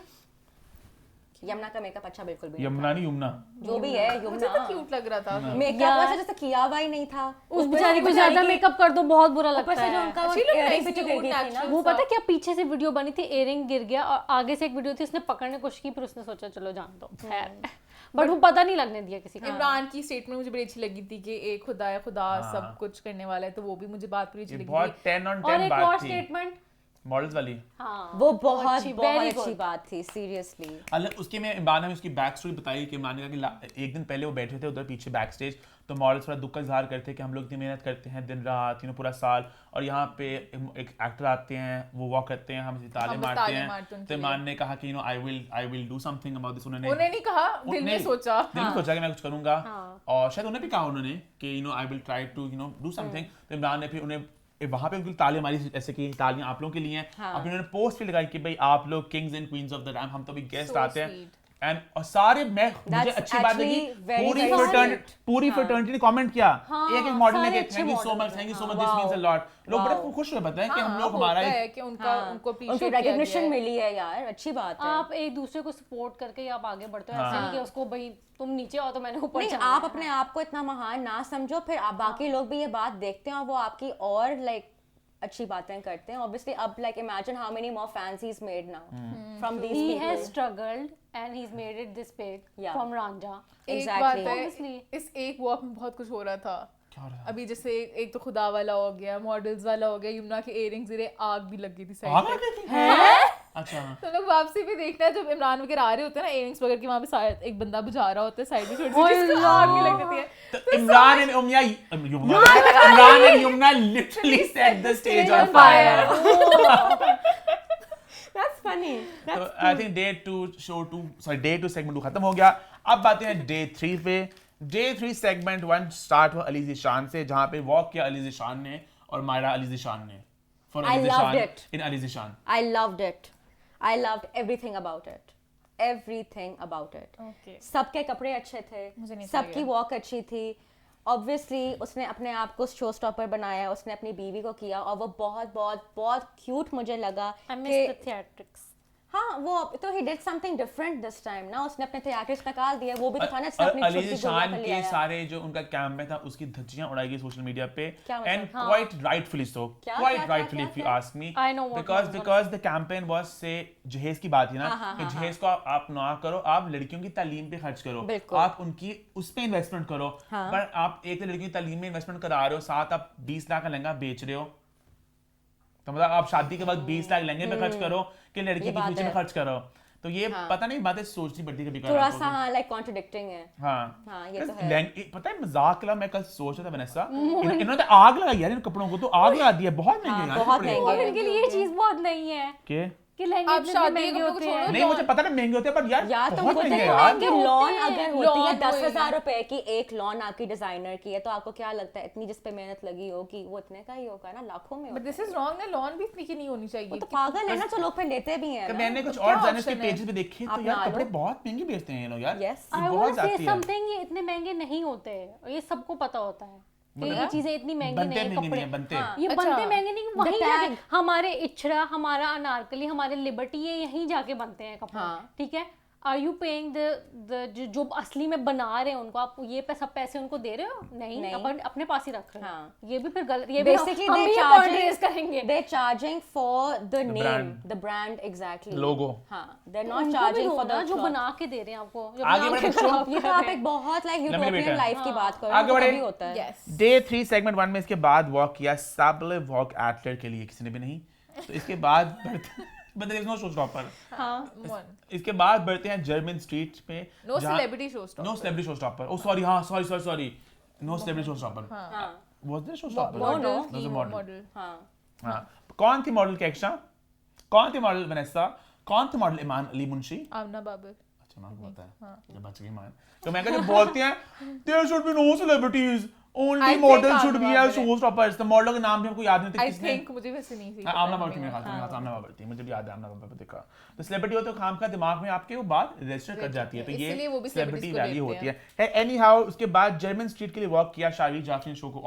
यमुना का मेकअप अच्छा बिल्कुल भी नहीं यमुना नहीं युमना। था। जो भी है मुझे यमुना तो क्यूट लग रहा था। मेकअप वैसे जैसे किया हुआ ही नहीं था। उस बेचारी को ज्यादा मेकअप कर दो बहुत बुरा ऊपर लगता से जो है। उनका वो She looked earring nice, पीछे cute, गिर गई थी ना। natural. वो पता है क्या, पीछे से वीडियो बनी थी, एयरिंग गिर गया और आगे से एक वीडियो थी, उसने पकड़ने की कोशिश की फिर उसने सोचा चलो जान दो, खैर बट वो पता नहीं लगने दिया किसी को। इमरान की स्टेटमेंट मुझे बड़ी अच्छी लगी थी कि एक खुदा सब कुछ करने वाला है, तो वो भी मुझे बात बड़ी अच्छी ये लगी बहुत थी। 10 on और 10 एक और बात थी स्टेटमेंट, मॉडल्स वाली। हाँ वो बहुत अच्छी, बहुत very अच्छी good. बात थी सीरियसली। अलग उसके में इमरान ने उसकी बैक स्टोरी बताई कि इमरान ने कहा कि एक दिन पहले वो बैठे थे उधर पीछे बैक स्टेज, तो मॉडल्स थोड़ा दुख का इजहार करते हैं कि हम लोग इतनी मेहनत करते हैं दिन रात पूरा साल, और यहाँ पे एक एक्टर आते हैं, वो वॉक करते हैं, हम इसे ताले बस मारते ताले हैं। मारते उनके तो इमरान ने कहा कि I will do something about this. उन्हें नहीं कहा, दिल में सोचा। दिल में सोचा कि मैं कुछ करूंगा, और शायद उन्हें भी कहा उन्होंने कि I will try to do something. तो इमरान ने फिर उन्हें वहां पे उनकी ताली मारी, ऐसे कि तालियां आप लोगों के लिए हैं। और फिर उन्होंने पोस्ट भी लगाई कि भाई आप लोग Kings and queen's of the RAM, हम तो अभी गेस्ट आते हैं। एंड और सारे मैं मुझे अच्छी बात लगी पूरी फ्रेटर्निटी ने कमेंट किया एक मॉडल ने कि thank you so much this means a lot लोग बड़े खुश हुए बताएं कि हम लोग हमारा है कि उनको appreciate रिकॉग्निशन मिली है यार, अच्छी बात है। आप एक दूसरे को सपोर्ट करके आप आगे बढ़ते हो, ऐसा नहीं कि उसको भाई तुम नीचे आओ तो मैंने ऊपर नहीं, जाना आप अपने आप को इतना महान ना समझो, फिर आप बाकी लोग भी ये बात देखते हैं और वो आपकी और लाइक अच्छी बातें करते हैं। Obviously, अब like imagine how many more fans he's made now from these he people. has struggled and he's made it this big Yeah. from Ranja. एक Exactly. बात है, Obviously. इस एक वॉक में बहुत कुछ हो रहा था। क्या हो रहा था? अभी जैसे एक तो खुदा वाला हो गया, मॉडल्स वाला हो गया, यमुना के इयरिंग्स गिरे, आग भी लग गई थी आग साइड लग गई थी? है। अच्छा तो लोग वापसी भी देखना है, जब इमरान वगैरह आ रहे होते हैं ना इयरिंग्स वगैरह की, वहां पे शायद एक बंदा बुझा रहा होता है साइड में छोटी सी, आग भी लग जाती है। तो Imran and Yamuna literally set the stage on fire. That's funny. तो आई थिंक डे 2 सेगमेंट 2 खत्म हो गया। अब बातें हैं डे 3 पे। डे 3 सेगमेंट 1 स्टार्ट हुआ अली ज़ीशान से, जहां पे वॉक किया अली ज़ीशान ने और मायरा अली ज़ीशान ने for I Ali loved Zeeshan it. In Ali Zeeshan. I loved it. I loved everything about it. Everything about it. Okay. सबके कपड़े अच्छे थे, मुझे नहीं सबकी लगा। वॉक अच्छी थी। ऑब्वियसली उसने अपने आप को शो स्टॉपर बनाया, उसने अपनी बीवी को किया और वो बहुत बहुत बहुत क्यूट मुझे लगा I कि miss the theatrics. हाँ वो तो he did something different this time ना, उसने अपने theatrics निकाल दिए, वो भी तो था ना इसने और अपनी अली छोटी ज़ीशान गुड़िया को के लिया। सारे जो उनका कैंप में था उसकी धज्जियां उड़ाई गई सोशल मीडिया पे क्या मतलब? एंड क्वाइट राइटफुली सो क्या, क्वाइट क्या, राइटफुली क्या, इफ यू क्या? Ask me I know what because the campaign was से जहेज की बात है ना कि जहेज को आप ना करो, आप लड़कियों की तालीम पे खर्च करो, बिल्कुल। आप उनकी उस पे इन्वेस्टमेंट करो। पर आप एक लड़की की तालीम में इन्वेस्टमेंट करा रहे हो, साथ आप 20 लाख का लहंगा बेच रहे हो, तो मतलब आप शादी के बाद 20 लाख लहंगे पे खर्च करो कि लड़की के बात फ्यूचर में है। खर्च करो। तो ये पता नहीं बातें सोचनी पड़ती कभी थोड़ा सा हाँ लाइक कॉन्ट्रडिक्टिंग है। हाँ हाँ, ये तो है। पता है मजाक के लिए मैं कल सोच रहा था वनेसा, इन्होंने तो आग लगाई यार इन कपड़ों को, तो आग लगा दी है, बहुत महंगे यार बहुत कपड़े। महंगे। और इनके लिए ये चीज बहुत नहीं है के कि लहंगे आप इतने शादी महंगे के कपड़ों को होते हैं। छोड़ो, नहीं मुझे पता नहीं महंगे होते हैं पर यार यार तुम बहुत खुद महंगे देखो हैं यार। कि होते लॉन हैं। अगर होती है लॉन 10,000 रुपए की एक लॉन आपकी डिजाइनर की है, तो आपको क्या लगता है इतनी जिस पे मेहनत लगी होगी वो इतने का ही होगा ना, लाखों में बट होगा। दिस इज रॉन्ग ना, लॉन भी इतनी की नहीं होनी चाहिए। वो तो पागल है ना, तो लोग फिर लेते भी हैं तो ना। मैंने कुछ तो और क्या डिजाइनर्स के option है? पेजेस पे देखे तो आप यार ना लो। कपड़े बहुत महंगे बेचते हैं ये लोग यार। Yes. ये I बहुत want to say जाती है। something, ये इतने महंगे नहीं होते, और ये सबको पता होता है कि ये चीजें इतनी महंगी बनते नहीं है। महंगे नहीं कपड़े है, बनते ये अच्छा। बनते महंगे नहीं, वहीं The जाके tag. हमारे इच्छरा, हमारा अनारकली, हमारे लिबर्टी, ये यहीं जाके बनते हैं कपड़े। हाँ। ठीक है, आर यू पेइंग द जो असली में बना रहे हैं उनको, आप ये सब पैसे उनको दे रहे हो? नहीं, अपन अपने पास ही रख रहे हैं। हाँ। ये भी फिर गलत, ये भी Basically, हम भी they're ये charging- point raise करेंगे। They're charging for the name, brand. the brand exactly. Logo. हाँ, they're not उनको भी charging दो for the ना, जो cloth. बना के दे रहे हैं आपको, जो आगे बना बढ़े के बच्चों। खराब ये कर तो आप रहे हैं। एक बहुत लाइक लंबी यूटोपियन बेटा। लाइफ की बात करो, आगे वो बढ़े। कभी होता है। Yes. डे 3 सेगमेंट 1 में इसके बाद वॉक किया साबले वॉक एटलर के लिए, किसी ने भी नहीं। तो इसके बाद but no showstopper. One. इसके बाद बढ़ते हैं जर्मन स्ट्रीट पे। No celebrity showstopper. No celebrity showstopper. Oh sorry, हाँ sorry no celebrity showstopper. Was there showstopper? no. की मॉडल। model. हाँ, हाँ, कौन थी मॉडल केक्षा? कौन थी मॉडल वनेसा? कौन थी मॉडल ईमान अली मुंशी? आमना बाबर. अच्छा नाम पता है, ये बच गई मान। तो मैं कहते बोलते हैं there should be no celebrities, I only think model should be Amna as show stoppers. तो मॉडल के नाम भी हमको याद नहीं थे I किसने। think मुझे वैसे नहीं थी। आमना बाबर थी मेरे ख्याल से, आमना बाबर थी, मुझे भी याद है आमना बाबर देखा। तो सेलिब्रिटी हो तो खाम का दिमाग में आपके वो बात रजिस्टर कर जाती है, तो इसीलिए वो ये भी सेलिब्रिटी celebrities को वैल्यू लेते होती है। एनी हाउ उसके बाद जर्मन स्ट्रीट के लिए वॉक किया शाहरी जाफरी ने, शो को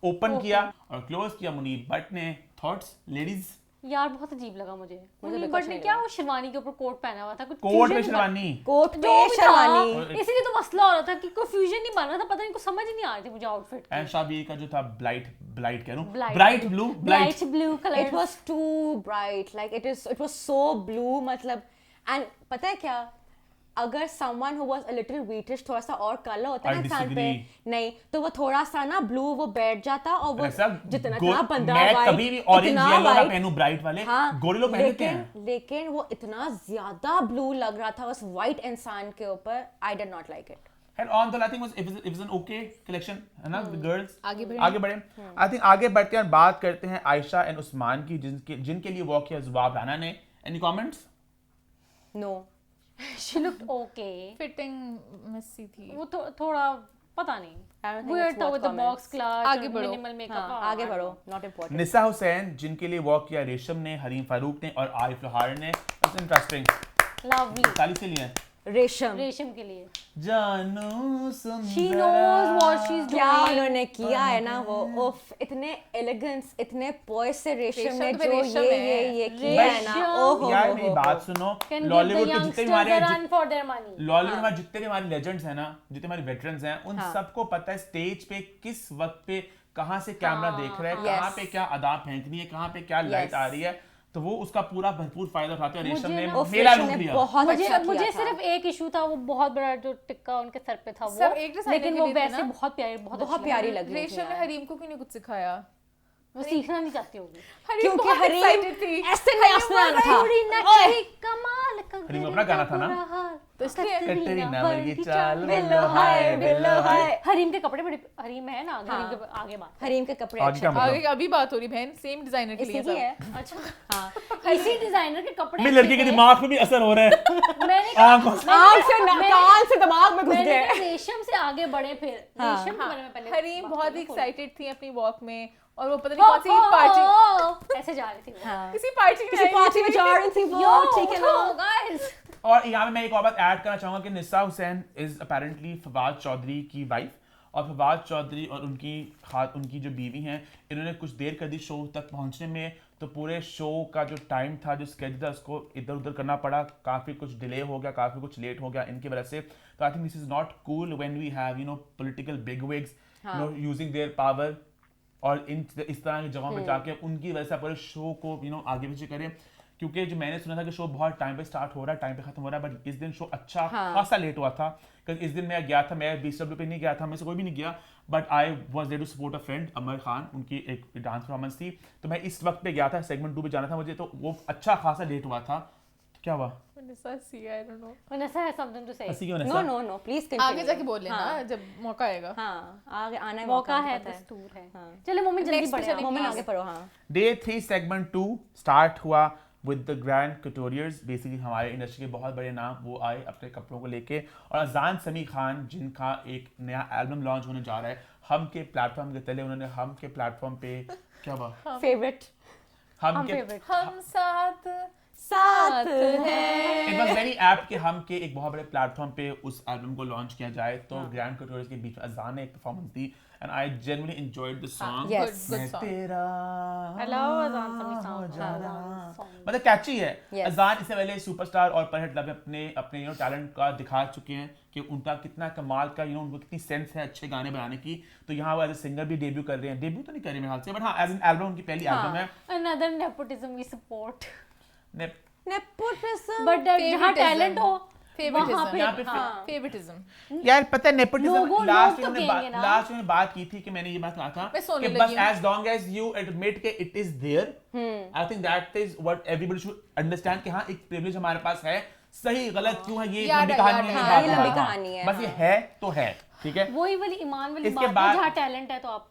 ओपन किया और क्लोज किया मुनीब भट्ट ने। Thoughts ladies? यार बहुत अजीब लगा मुझे। भी बट कुछ ने नहीं क्या वो शेरवानी के ऊपर कोट पहना हुआ था, कुछ कोट fusion में नहीं शेरवानी, कोट जो पे भी था, शेरवानी। इसीलिए तो मसला हो रहा था कि कोई फ्यूजन नहीं बन रहा था, पता नहीं, कुछ समझ ही नहीं आ रही थी मुझे आउटफिट एंड शाबीर का जो था ब्राइट कह रहा हूं, Bright. Bright blue, bright blue It colour. was too bright, like it was so blue, मतलब। and पता है क्या, अगर someone who was a little wheatish, थोड़ा सा और कलर होता है I ना इंसान पे, disagree. नहीं तो वो थोड़ा सा ना ब्लू वो बैठ जाता, और वो वैसा जितना गो- इतना बंदा मैं white, कभी भी ऑरेंज इतना येलो ना white, पहनूं ब्राइट वाले, हाँ, गोरे लोग पहनते हैं। लेकिन वो इतना ज्यादा ब्लू लग रहा था उस white इंसान के ऊपर, I did not like it. And on the I think it was an okay collection, है ना, the girls। आगे बढ़े। I think आगे बढ़ते हैं और बात करते हैं आयशा एंड उस्मान की, जिनके लिए वॉक किया जुबाब राना ने। Any comments? No. She looked okay, Fitting messy थी. वो थोड़ा पता I don't नहीं think weird it's था worth with the box comments. clutch, आगे बढ़ो। minimal makeup। हाँ, आगे बढ़ो, not important. निसा हुसैन जिनके लिए वॉक किया रेशम ने, हरीम फारूक ने और आरिफ लोहार ने। It's interesting। लवली ताली से लिए रेशम रेशम के लिए जानू सुन she knows what she is क्या उन्होंने किया है ना वो उफ इतने एलिगेंस इतने पॉइस से रेशम ने रेशम तो जो रेशम ये किया है ना रेशम। ओहो यार मेरी बात सुनो लॉलीवुड के जितने भी हमारे run for their money Lollywood में जितने भी हमारे लेजेंड्स हैं ना जितने हमारे वेटरन्स हैं उन सबको पता है स्टेज पे किस वक्त पे कहाँ से कैमरा देख रहा है कहाँ पे क्या अदा फेंकनी है कहाँ पे क्या लाइट आ रही है तो वो उसका पूरा भरपूर फायदा उठाते हैं रेशम ने मेरा लुक लिया बहुत अच्छा मुझे किया सिर्फ एक इशू था वो बहुत बड़ा जो टिक्का उनके सर पे था वो सब एक designer लेकिन के वो लिए थे वैसे ना? बहुत प्यारी बहुत प्यारी लग रही थी रेशम ने हरीम को क्यों नहीं कुछ सिखाया? वो सीखना नहीं चाहती होगी हरीम क्योंकि बहुत हरीम excited थी। ऐसे नाचने आना था थोड़ी नची कमाल का हरीम अपना गाना था ना? तो इसलिए कटरीना वर्गी चाल बिल्लो हाय बिल्लो हाय हरीम के कपड़े बड़े हरीम है ना हरीम के आगे बात हरीम के कपड़े आगे क्या अच्छे मतलब? आगे अभी बात हो रही बहन सेम डिजाइनर के लिए इसी की है सब। अच्छा हाँ इसी डिजाइनर के कपड़े मेरी लड़की के दिमाग पे भी असर हो रहा है मैंने आंखों से कान से कान से दिमाग में घुस मैंने गए कहा रेशम से आगे बढ़े फिर रेशम के बारे में पहले हरीम बात बहुत करो, ही खोलो। एक्साइटेड थी अपनी वॉक में और वो पता नहीं कौन सी पार्टी ऐसे जा रही थी वो। हाँ किसी पार्टी में किसी आई पार्टी थी। में जा रही थी वो Yo, ठीक है उठो, ना guys। और यहाँ पे मैं एक और बात ऐड करना चाहूंगा कि निस्सा हुसैन इज अपेरेंटली फवाद चौधरी की वाइफ और फवाद चौधरी और उनकी जो बीवी हैं इन्होंने कुछ देर कर दी शो तक पहुंचने में तो पूरे शो का जो टाइम था जो स्केड्यूल था उसको इधर उधर करना पड़ा काफ़ी कुछ डिले हो गया काफ़ी कुछ लेट हो गया इनकी वजह से तो I think this is not cool when we have political bigwigs using their power और इस तरह की जगहों पे जाके उनकी वजह से पूरे शो को आगे पीछे करें क्योंकि जो मैंने सुना था कि शो बहुत टाइम पे स्टार्ट हो रहा है टाइम पे खत्म हो रहा है बट इस दिन शो अच्छा खासा लेट हुआ था क्योंकि इस दिन मैं गया था मैं BCW पे नहीं गया था मैं से कोई भी नहीं गया but I was there to support a friend Amar Khan उनकी एक डांस परफॉर्मेंस थी तो मैं इस वक्त पे गया था सेगमेंट 2 पे जाना था मुझे तो वो अच्छा खासा लेट हुआ था क्या हुआ Vanessa C, I don't know. Vanessa has something to say हंसी क्यों no no no please continue आगे जाके बोल लेना जब मौका आएगा। हाँ आगे आना है मौका है पता दस्तूर है चलो मम्मी जल्दी Next पे बढ़े चलेंगे। मोमेंट आगे पढ़ो हाँ डे 3 सेगमेंट 2 स्टार्ट हुआ विद द ग्रैंड कटोरियर्स बेसिकली हमारे इंडस्ट्री के बहुत बड़े नाम वो आए अपने कपड़ों को लेके और अजान समी खान जिनका एक नया एल्बम लॉन्च होने जा रहा है हम के प्लेटफॉर्म के तले उन्होंने हम के प्लेटफॉर्म पे क्या हुआ फेवरेट हम के फेवरेट हम साथ साथ है इट वाज वेरी एप्ट कि हम के एक बहुत बड़े प्लेटफॉर्म पे उस एल्बम को लॉन्च किया जाए तो ग्रैंड कटोरियर्स के बीच में अजान ने एक performance the and I genuinely enjoyed the song Yes. good मैं song. तेरा I love अजान समी हो song. जाना। अजान song. मतलब कैची है Yes. अजान इससे पहले सुपरस्टार और परहिट लव अपने टैलेंट का दिखा चुके हैं कि उनका कितना कमाल का उनको कितनी सेंस है अच्छे गाने बनाने की तो यहाँ वो एज ए सिंगर भी डेब्यू कर रहे हैं डेब्यू तो नहीं कर रहे मेरे हाल से बट हाँ एज एन एल्बम उनकी पहली एल्बम है Another nepotism we support. Nepotism But जहाँ talent हो Favoritism. वहाँ पे यहाँ पे हाँ। favoritism. यार पता है नेपोटिज्म लोग लास्ट तो में कहेंगे ना। लास्ट में बात की थी कि मैंने ये बात कहा था मैं सोने कि लगी बस हूँ। As long as you admit के it is there I think that is what everybody should understand कि हाँ एक प्रिविलेज हमारे पास है सही गलत क्यों है ये याद लंबी है, कहानी याद है है। हाँ, बात ये है, लंबी हाँ। कहानी है, बस ये है तो है ठीक है वही वाली ईमान वाली इसके बात बाद- है जहाँ टैलेंट है तो आप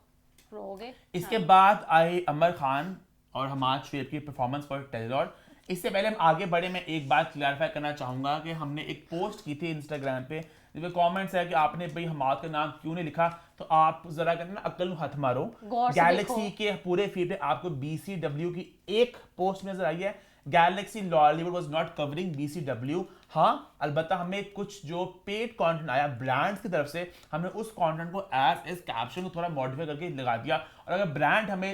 रहोगे इसके बाद आए अमर खान और हमाद शेर की परफॉर्मेंस फॉर टेलीलॉर्ड इससे पहले हम आगे बढ़े मैं एक बात क्लैरिफाई करना चाहूंगा कि हमने एक पोस्ट की थी इंस्टाग्राम पे जिसमें कमेंट्स है कि आपने भाई हमाद का नाम क्यों नहीं लिखा तो आप जरा कहते हैं ना अक्ल हथ मारो गौर से गैलेक्सी देखो। के पूरे फीड पे आपको BCW की एक पोस्ट नजर आई है Galaxy Lollywood was not covering BCW हाँ अलबत्ता हमें कुछ जो पेड कंटेंट आया ब्रांड्स की तरफ से हमने उस कंटेंट को एज कैप्शन को थोड़ा मॉडिफाई करके लगा दिया और अगर ब्रांड हमें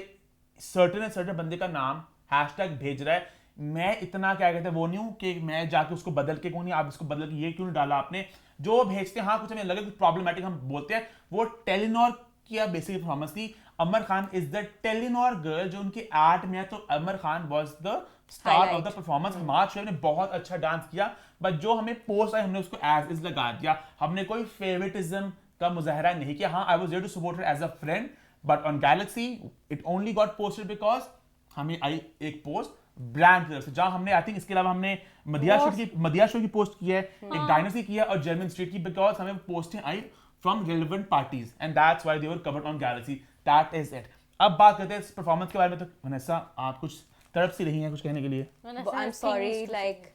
सर्टेन बंदे का नाम हैशटैग भेज रहा है मैं इतना क्या कहते हैं वो नहीं हूं कि मैं जाके उसको बदल के नहीं आप इसको बदल के ये क्यों नहीं डाला आपने जो भेजते हैं हाँ कुछ हमें लगे कुछ प्रॉब्लमेटिक हम बोलते हैं वो टेलीनॉर की बेसिक परफॉर्मेंस थी Amar Khan is the Telenor girl जो उनकी एड में है तो Amar Khan was the star of the performance Hammad Sher ने बहुत अच्छा डांस किया बट जो हमें पोस्ट आई हमने उसको एज इज लगा दिया हमने कोई फेवरेटिज्म का मुजाहरा नहीं किया हाँ I was there to support her as a friend but on Galaxy it only got posted because हमें आई एक पोस्ट ब्रांड की तरफ से जहां हमने आई थिंक इसके अलावा हमने मदिया शो की पोस्ट की है एक डायनेस्टी की है और जर्मन स्ट्रीट की बिकॉज हमें पोस्टें आई from relevant parties and that's why they were covered on Galaxy that is it अब बात करते हैं इस परफॉर्मेंस के बारे में तो वनेसा आप कुछ तड़प सी रही हैं कुछ कहने के लिए I'm sorry, like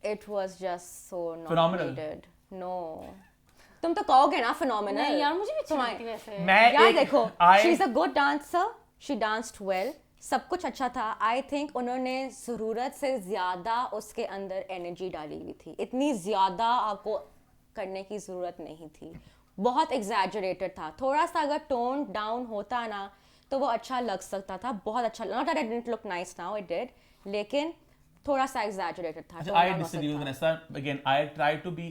it was just so not Phenomenal. needed. No. तुम तो कहोगे ना phenomenal. नहीं यार मुझे भी अच्छी तुम्हारी- लगती वैसे मैं यार एक देखो, I- she's a good dancer. She danced well. सब कुछ अच्छा था। आई थिंक उन्होंने ज़रूरत से ज़्यादा उसके अंदर एनर्जी डाली हुई थी, इतनी ज़्यादा आपको करने की ज़रूरत नहीं थी, बहुत एग्जैजरेटेड था। थोड़ा सा अगर टोन डाउन होता ना तो वो अच्छा लग सकता था, बहुत अच्छा, not that it didn't look nice now, it did, लेकिन थोड़ा सा एग्जैजरेटेड था। अच्छा, I disagree with Vanessa. Again, I try to be.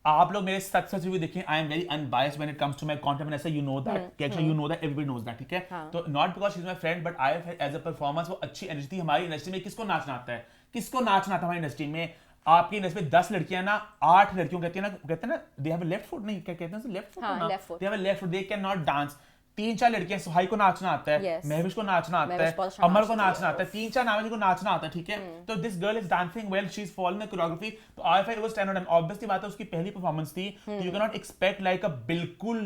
आप लोग मेरे सच रिव्यू देखें, I am very unbiased when it comes to my content, Vanessa, you know that, कि actually you know that, everybody knows that, ठीक है? तो not because she's my friend, but I as a performance वो अच्छी energy थी। हमारी industry में किसको नाचना आता है, किसको नाचना आता है हमारी इंडस्ट्री में? आपकी इंडस्ट्री में 10 लड़कियां ना, 8 लड़कियों कहते हैं ना they have a left foot, नहीं क्या कहते हैं, लेफ्ट फुट ना, they have a left foot, they can not dance. 3-4 लड़कियां, सुहाई को नाचना आता है, महविश को नाचना आता है, अमर को नाचना आता है, 3-4 नाम को नाचना आता है, ठीक है? तो this girl is dancing well, she is following the choreography, तो I fight was 10 out of 10। Obviously बात है उसकी पहली परफॉर्मेंस थी, तो you can not expect like a बिल्कुल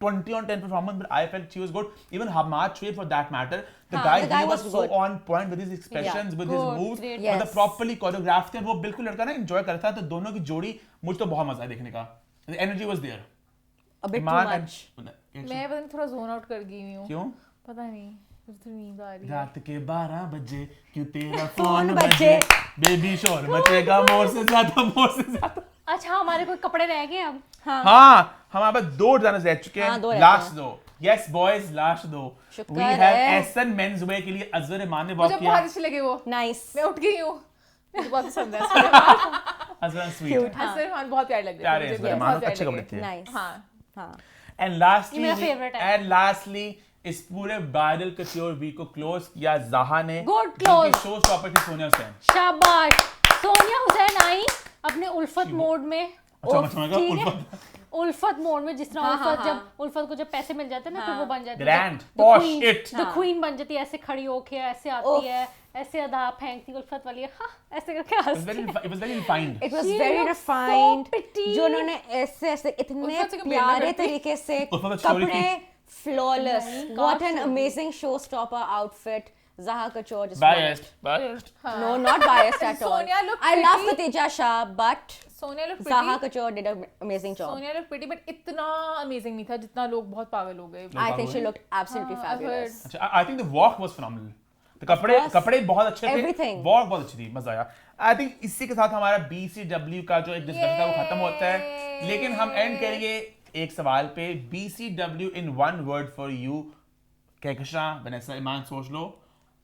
20 on 10 performance, but I felt she was good. Even Hamad Shweib for that matter, the guy was so good. on point with his expressions, with his moves, with the properly choreographed थे, वो बिल्कुल लड़का ना enjoy कर रहा था। तो दोनों की जोड़ी मुझे तो बहुत मजा आया देखने का। The energy was there. A bit too Iman much. मैं पता नहीं थोड़ा जोन आउट कर गई हूँ, क्यों? पता नहीं, मुझे तो नींद आ रही है। रात के 12 बजे क्यों तेरा फोन बजे, बेबी शोर मचेगा मोर से ज्यादा। अच्छा, हमारे कोई कपड़े रह गए अब? हाँ, हमारे पास 2 डिजाइनर्स रह चुके हैं, दो रहते लास्ट 2। Yes boys, last 2। शुक्र वी हैव है। एसन मेंस वेयर के लिए अजहर ईमान ने वॉक मुझे किया। बहुत अच्छे लगे वो, नाइस, मैं उठ गई हूँ, मुझे बहुत पसंद है। अजहर स्वीट, हसन खान बहुत प्यारे लग रहे प्यारे थे, अजहर मुझे ईमान, बहुत अच्छे प्यारे कपड़े लगे। थे। नाइस, हाँ, हाँ। एंड लास्टली, ये मेरा favorite है। इस पूरे ब्राइडल कट्योर वीक को क्लोज किया ज़हा ने। Good close. शो स्टॉपर थी सोनिया हुसैन। शाबाश, सोनिया हुसैन आई अपने उल्फत मोड में। अच्छा, मैं समझ गया, ठीक है? उल्फत। उल्फत मोड में, जिस तरह हाँ, उल्फत हाँ, जब उल्फत को जब पैसे मिल जाते हैं ना, फिर वो बन जाती है Grand, posh, it. The queen बन जाती है, ऐसे खड़ी होके ऐसे आती है, ऐसे अदा फेंकती उल्फत वाली, हाँ ऐसे करके It was हंसती है। it was very refined. It was She very looks so refined. pretty. जो उन्होंने ऐसे ऐसे इतने उल्फत से कंपेयर प्यारे करती। तरीके से उल्फत की story कपड़े, flawless. नहीं, What an काश amazing showstopper outfit. Zaha Couture just Biased, biased. No, not biased at all. Sonia looked I love pretty. Khatija Shah, but Sonia looked Zaha pretty, Couture did an amazing job. Sonia looked pretty, but इतना amazing नहीं था जितना लोग बहुत पागल हो गए। I think she looked absolutely हाँ, I've fabulous. अच्छा, I think the walk was phenomenal. तो course. कपड़े बहुत अच्छे थे, Everything. वॉक बहुत अच्छी थी, मजा आया। आई थिंक इसी के साथ हमारा BCW का जो एक डिस्कशन था वो खत्म होता है, लेकिन हम एंड करेंगे एक सवाल पे। BCW in one word for you, Kehkashan, Vanessa, Iman, सोच लो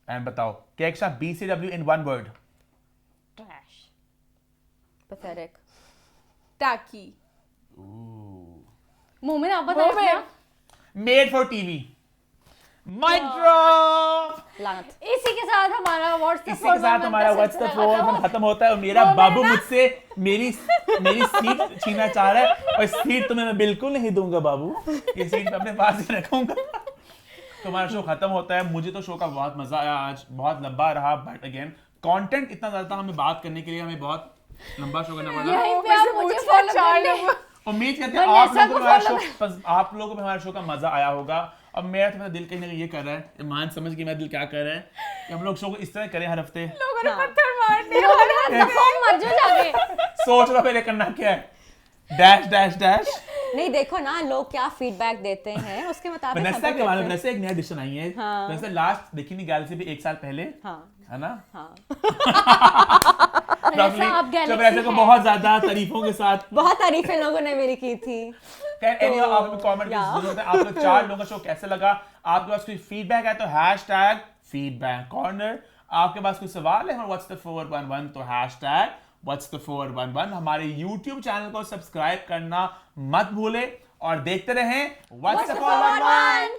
एंड बताओ। Kahkasha, BCW in one word. Trash. Pathetic. Tacky. मोमिन, आप बताइए। Made for TV. Mic drop. लानत. इसी के साथ हमारा इसी के साथ हमारा What's the Four खत्म होता है, और मेरा बाबू मुझसे मेरी सीट छीनना चाह रहा है, और सीट तुम्हें मैं बिल्कुल नहीं दूंगा बाबू, ये सीट मैं अपने पास ही रखूंगा। तुम्हारा शो खत्म होता है। मुझे तो शो का बहुत मजा आया, आज बहुत लंबा रहा, बट अगेन कंटेंट इतना ज्यादा था, हमें बात करने के लिए हमें बहुत लंबा शो करना पड़ा। यहीं पे आप मुझे फॉलो कर ले। उम्मीद करते हैं आप लोगों को हमारा शो का मजा आया होगा। अब मेरा तो दिल कहीं ना कहीं ये कर रहा है, ईमान समझ गई मेरा दिल क्या कर रहा है, कि हम लोग शो को इस तरह करें हर हफ्ते। लोगों ने पत्थर मार दिया। मर जाओ जाके। सोच रहा पहले करना क्या है, डैश डैश डैश। नहीं, देखो ना लोग क्या फीडबैक देते हैं, उसके मुताबिक वनेसा हम के बारे में, करते हैं। वनेसा एक नया एडिशन आई है, हाँ। वनेसा लास्ट देखी नहीं गैलेक्सी पे 1 साल पहले, हाँ, है ना? हाँ। Roughly, आप जब Galaxy वनेसा को है। बहुत ज्यादा तारीफों के साथ। बहुत तारीफें लोगों ने मेरी की थी। Anyhow, आप हमें कमेंट में जरूर बताएं आपको 4 लोगों का शो कैसा लगा। आपके पास कोई फीडबैक है तो #feedbackcorner। आपके पास कोई सवाल है What's the 411 तो #What's the 411। हमारे YouTube चैनल को सब्सक्राइब करना मत भूले, और देखते रहें What's the 411।